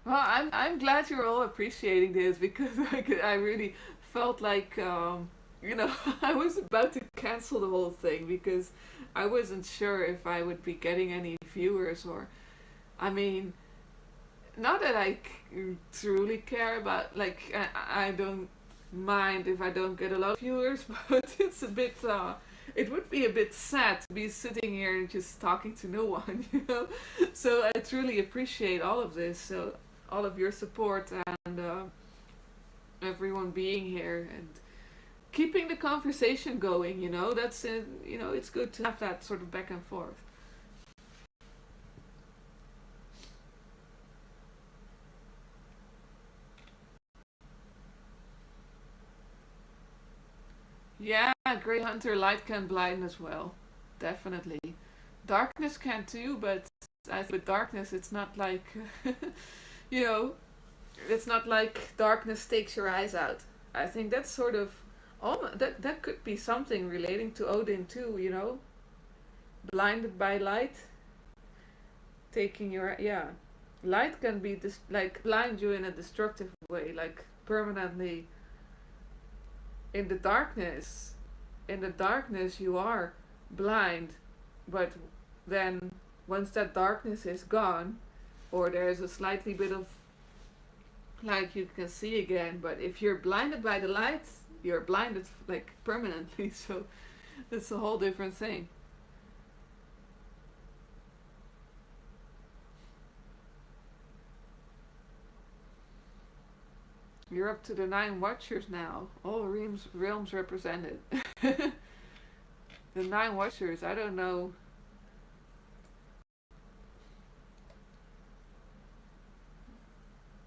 S1: Well, I'm glad you're all appreciating this because I really felt like I was about to cancel the whole thing because I wasn't sure if I would be getting any viewers, or I mean, not that truly care about, like, I don't mind if I don't get a lot of viewers, but it's a bit it would be a bit sad to be sitting here and just talking to no one, you know. So I truly appreciate all of this, so all of your support and everyone being here and keeping the conversation going. You know, that's it's good to have that sort of back and forth. Yeah, Grey Hunter light can blind as well, definitely. Darkness can too, but I think with darkness it's not like you know it's not like darkness takes your eyes out. I think that's sort of that could be something relating to Odin too. Blinded by light, taking your light can be like blind you in a destructive way, like permanently. In the darkness, you are blind, but then once that darkness is gone, or there's a slightly bit of light, you can see again. But if you're blinded by the light, you're blinded like permanently. So it's a whole different thing. You're up to the 9 Watchers now. All realms represented. The 9 Watchers. I don't know.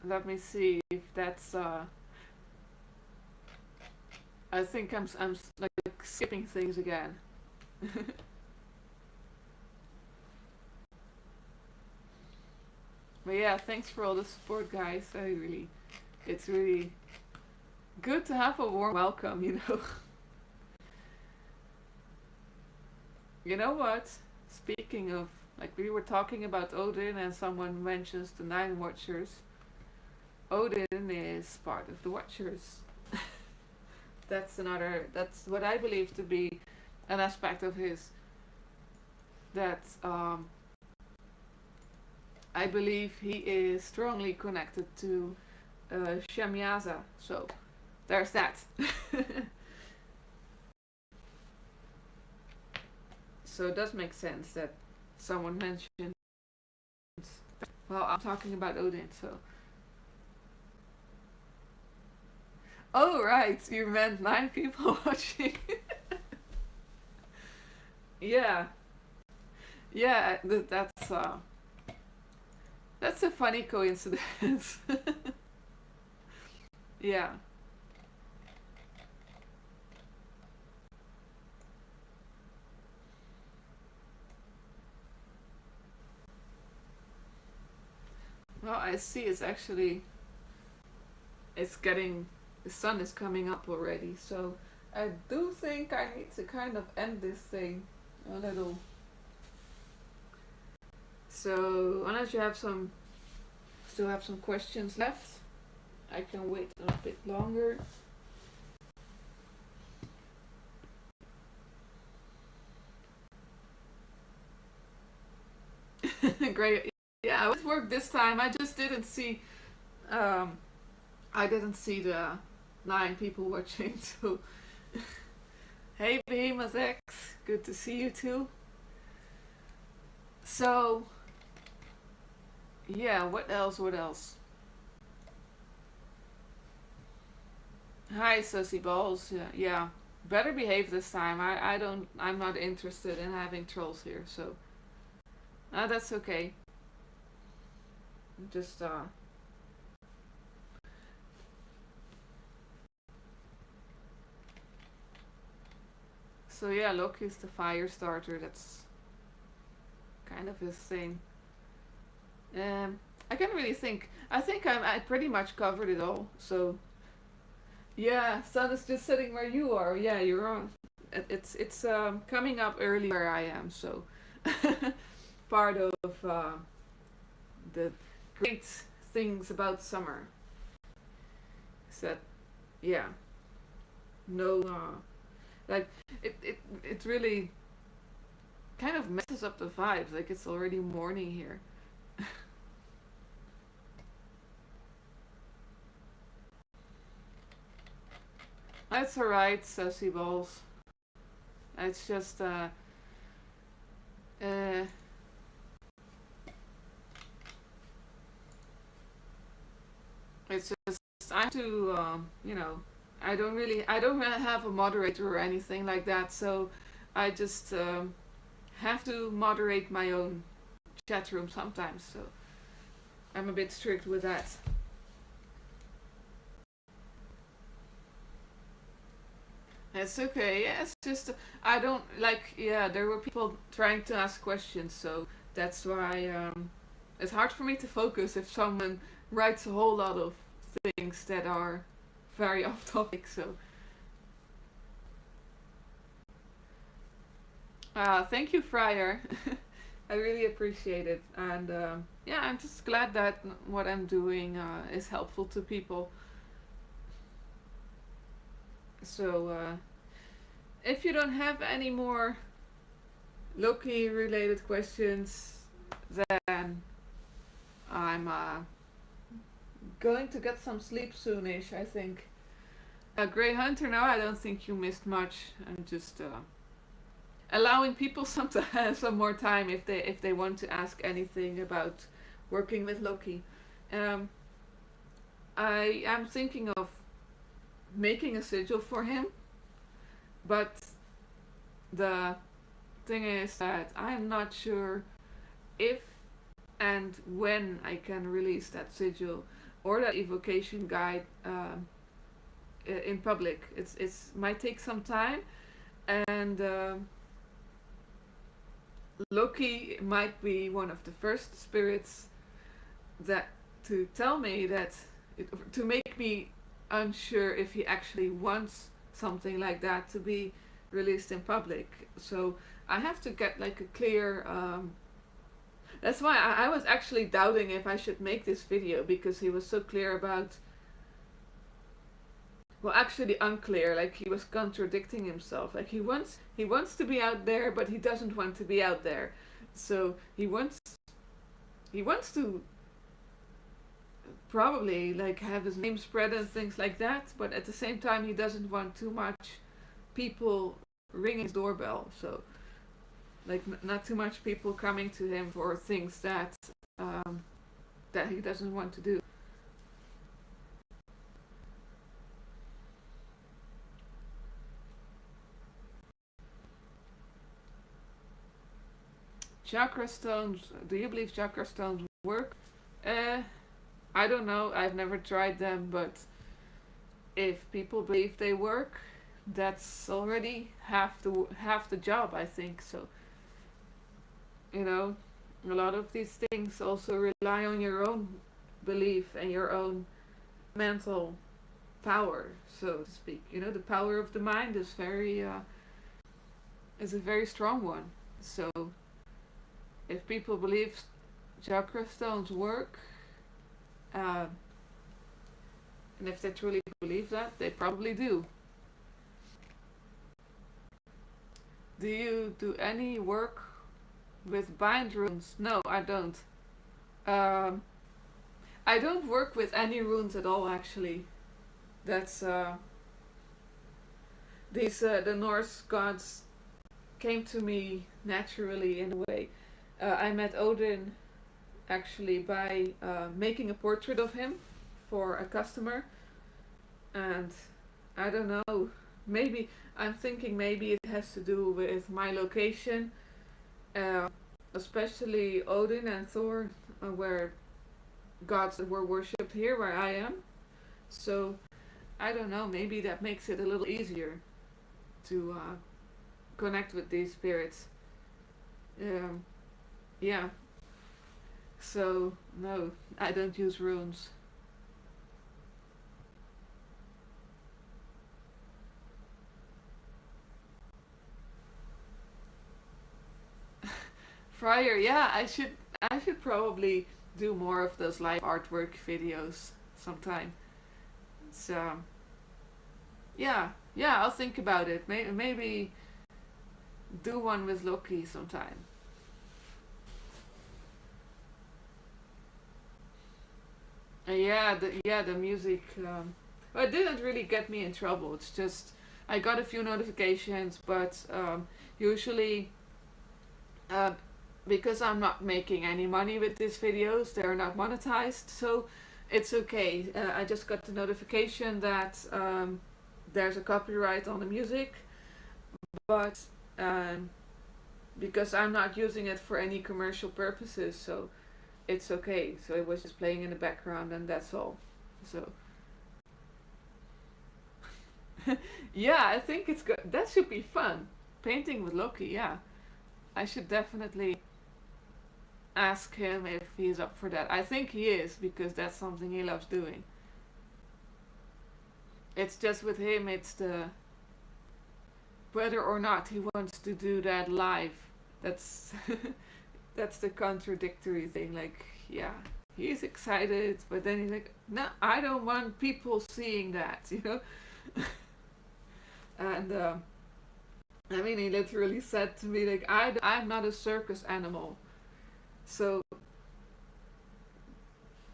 S1: Let me see if that's. I think I'm like skipping things again. But yeah, thanks for all the support, guys. It's really good to have a warm welcome. You know what? Speaking of, like, we were talking about Odin, and someone mentions the 9 Watchers. Odin is part of the Watchers. That's what I believe to be an aspect of his. That I believe he is strongly connected to Shamyaza. So there's that. So it does make sense that someone mentioned. Well, I'm talking about Odin, so. Oh, right, you meant 9 people watching. Yeah, yeah, that's a funny coincidence. Yeah. Well, I see it's getting, the sun is coming up already, so I do think I need to kind of end this thing a little. So, unless you still have some questions left, I can wait a bit longer. Great. Yeah, I was work this time. I just didn't see. Um, I didn't see the 9 people watching. So, hey, Behemoth X, good to see you too. So, yeah. What else? What else? Hi, Sussy Balls. Yeah, yeah. Better behave this time. I don't. I'm not interested in having trolls here. So, that's okay. Just So yeah, Loki's the fire starter. That's kind of his thing. I can't really think. I think I pretty much covered it all. So yeah, sun is just sitting where you are. Yeah, you're on. It's coming up early where I am. So part of the great things about summer is that yeah, no like it really kind of messes up the vibes. Like it's already morning here. That's alright, Sussy Balls. It's just uh it's just I have to I don't really have a moderator or anything like that, so I just have to moderate my own chat room sometimes. So I'm a bit strict with that. It's okay. Yeah, it's just I don't like. Yeah, there were people trying to ask questions, so that's why it's hard for me to focus if someone writes a whole lot of things that are very off topic. So, thank you, Friar. I really appreciate it, and yeah, I'm just glad that what I'm doing is helpful to people. So, if you don't have any more Loki related questions, then I'm going to get some sleep soonish, I think. Grey Hunter, no, I don't think you missed much. I'm just allowing people some more time if they want to ask anything about working with Loki. Um, I am thinking of making a sigil for him, but the thing is that I'm not sure if and when I can release that sigil or that evocation guide in public. It's might take some time, and Loki might be one of the first spirits that to tell me that to make me unsure if he actually wants something like that to be released in public. So I have to get like a clear. That's why I was actually doubting if I should make this video, because he was so clear about. Well, actually unclear. Like he was contradicting himself. Like he wants to be out there, but he doesn't want to be out there. So he wants to probably like have his name spread and things like that, but at the same time he doesn't want too much people ringing his doorbell. So like not too much people coming to him for things that he doesn't want to do. Chakra stones. Do you believe chakra stones work? Uh, I don't know. I've never tried them, but if people believe they work, that's already half the job, I think. So you know, a lot of these things also rely on your own belief and your own mental power, so to speak. The power of the mind is a very strong one. So if people believe chakra stones work, uh, and if they truly believe that, they probably do. Do you do any work with bind runes? No, I don't. Um, I don't work with any runes at all, actually. That's the Norse gods came to me naturally in a way. I met Odin actually by making a portrait of him for a customer, and I don't know. Maybe I'm thinking maybe it has to do with my location, uh, especially Odin and Thor, where gods were worshipped here where I am. So I don't know. Maybe that makes it a little easier to connect with these spirits. Um, yeah. So no, I don't use runes. Friar, yeah, I should probably do more of those live artwork videos sometime. So yeah, yeah, I'll think about it. Maybe do one with Loki sometime. Yeah, the music. Well, it didn't really get me in trouble. It's just I got a few notifications, but usually uh, because I'm not making any money with these videos, they're not monetized, so it's okay. I just got the notification that there's a copyright on the music, but um, because I'm not using it for any commercial purposes, so it's okay. So it was just playing in the background, and that's all. So yeah, I think it's good. That should be fun. Painting with Loki, yeah. I should definitely ask him if he's up for that. I think he is, because that's something he loves doing. it's just with him, it's the whether or not he wants to do that live. That's that's the contradictory thing. Like, yeah, he's excited, but then he's like, no, I don't want people seeing that, you know. And I mean, he literally said to me like, I'm not a circus animal, so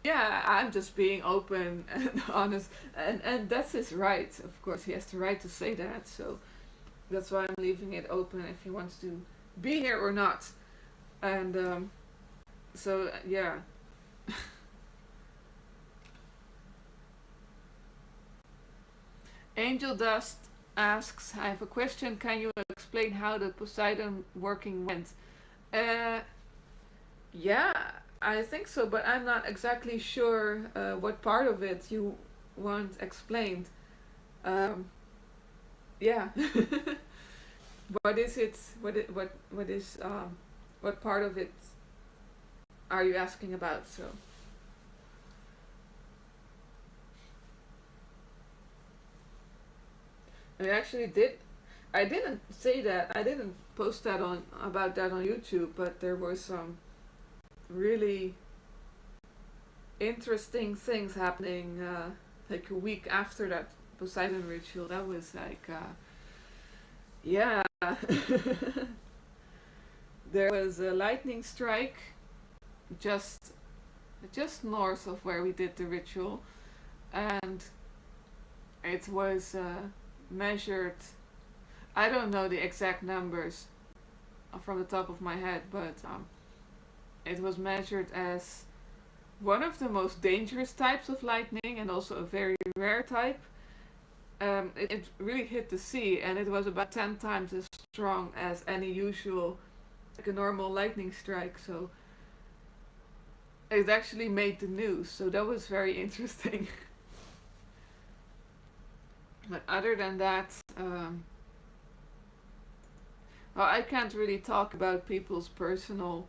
S1: yeah, I'm just being open and honest, and that's his right. Of course, he has the right to say that. So that's why I'm leaving it open if he wants to be here or not. And so yeah. Angel Dust asks, I have a question. Can you explain how the Poseidon working went? Uh, yeah, I think so, but I'm not exactly sure what part of it you want explained. Um, yeah. What is it? What is what part of it are you asking about? So I actually did. I didn't say that. I didn't post that on about that on YouTube, but there were some really interesting things happening like a week after that Poseidon ritual. That was like yeah. There was a lightning strike just just north of where we did the ritual, and it was measured. I don't know the exact numbers from the top of my head, but it was measured as one of the most dangerous types of lightning and also a very rare type. It really hit the sea, and it was about 10 times as strong as any usual, like a normal lightning strike. So it actually made the news. So that was very interesting. But other than that, well, I can't really talk about people's personal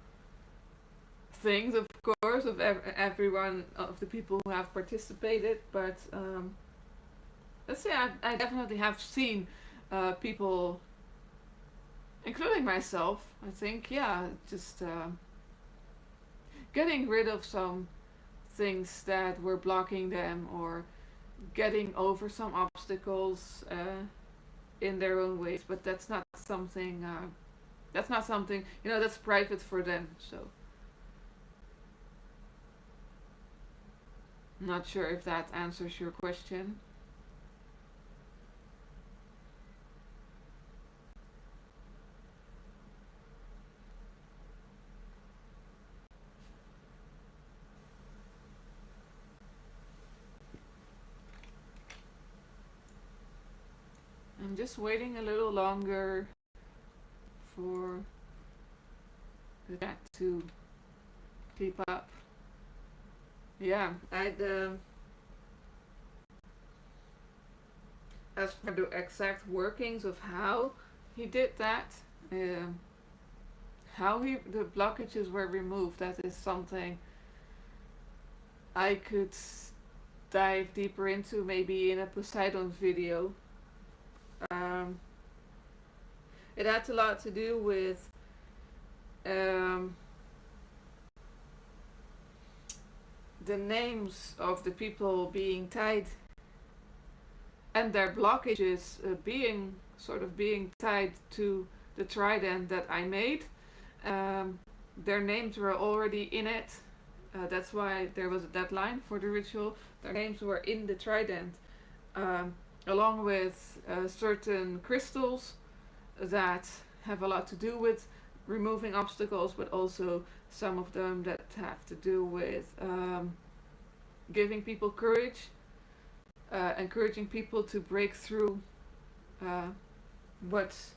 S1: things, of course, of everyone of the people who have participated. But let's say I definitely have seen people, including myself. I think, yeah, just getting rid of some things that were blocking them, or getting over some obstacles in their own ways. But that's not something. That's not something, that's private for them. So I'm not sure if that answers your question. I'm just waiting a little longer for the chat to keep up. Yeah, as for the exact workings of how he did that, um, how the blockages were removed, that is something I could dive deeper into, maybe in a Poseidon video. Um, it had a lot to do with um, the names of the people being tied, and their blockages being tied to the trident that I made. Um, their names were already in it. That's why there was a deadline for the ritual. Their names were in the trident, along with certain crystals that have a lot to do with removing obstacles, but also some of them that have to do with giving people courage, encouraging people to break through uh, what's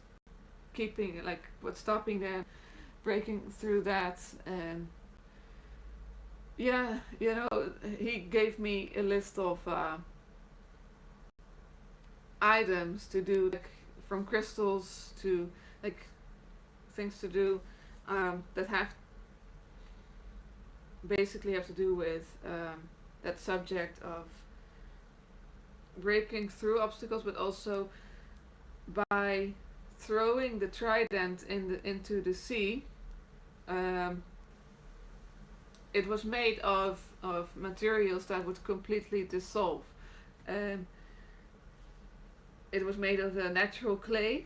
S1: what's stopping them, breaking through that. And yeah, he gave me a list of items to do, like from crystals to like things to do that have to do with that subject of breaking through obstacles, but also by throwing the trident into the sea. Um, it was made of materials that would completely dissolve. Um, it was made of a natural clay,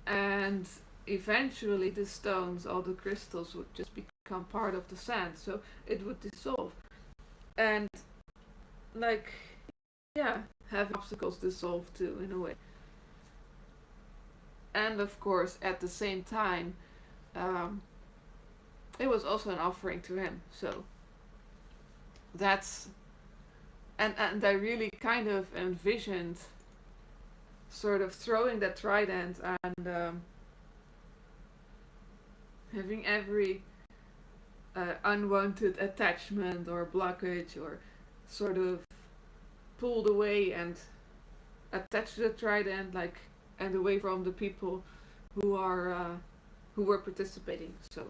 S1: and eventually the stones, all the crystals, would just become part of the sand, so it would dissolve. And, like, yeah, have obstacles dissolve too, in a way. And of course, at the same time, um, it was also an offering to him. So that's and I really kind of envisioned sort of throwing that trident and having every unwanted attachment or blockage or sort of pulled away and attached to the trident, like, and away from the people who are who were participating. So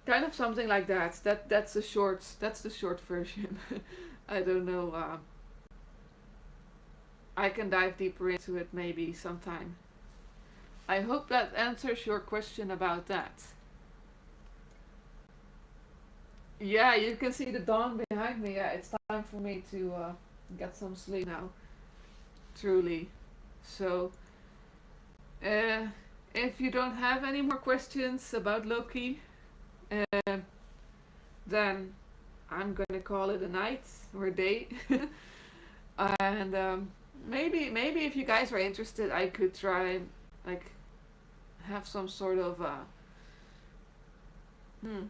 S1: kind of something like that. That's the short version. I don't know. I can dive deeper into it maybe sometime. I hope that answers your question about that. Yeah, you can see the dawn behind me. Yeah, it's time for me to get some sleep now. Truly. So, uh, if you don't have any more questions about Loki, uh, then I'm gonna call it a night or a day. And maybe if you guys are interested, I could try, like, have some sort of hmm,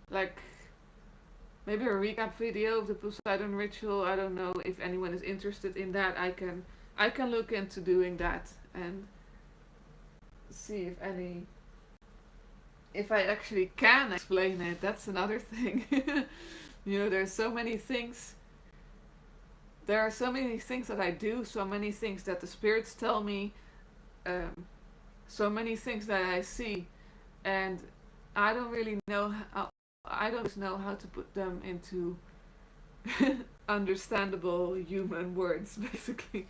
S1: like, maybe a recap video of the Poseidon ritual. I don't know if anyone is interested in that. I can look into doing that and see if I actually can explain it. That's another thing. There's so many things. There are so many things that I do, so many things that the spirits tell me, um, so many things that I see, and I don't really know how. I don't know how to put them into understandable human words, basically.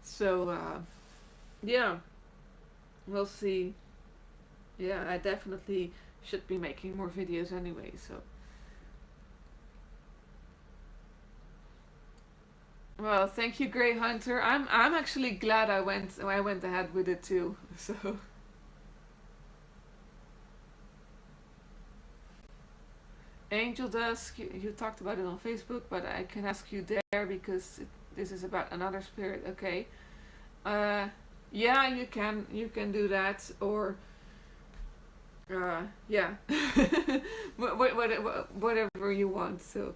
S1: So yeah, we'll see. Yeah, I definitely should be making more videos anyway. So, well, thank you, Grey Hunter. I'm actually glad I went ahead with it too. So, Angel Dusk, you talked about it on Facebook, but I can ask you there because this is about another spirit. Okay. Uh, yeah, you can do that, or yeah, whatever you want. So,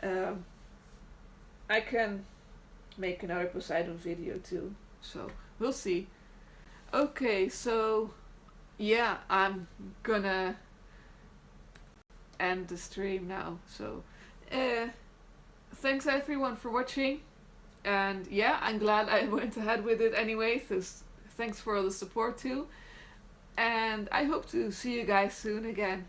S1: um, I can make another Poseidon video too. So we'll see. Okay, so yeah, I'm gonna end the stream now. So, uh, thanks everyone for watching. And yeah, I'm glad I went ahead with it anyway. So thanks for all the support too. And I hope to see you guys soon again.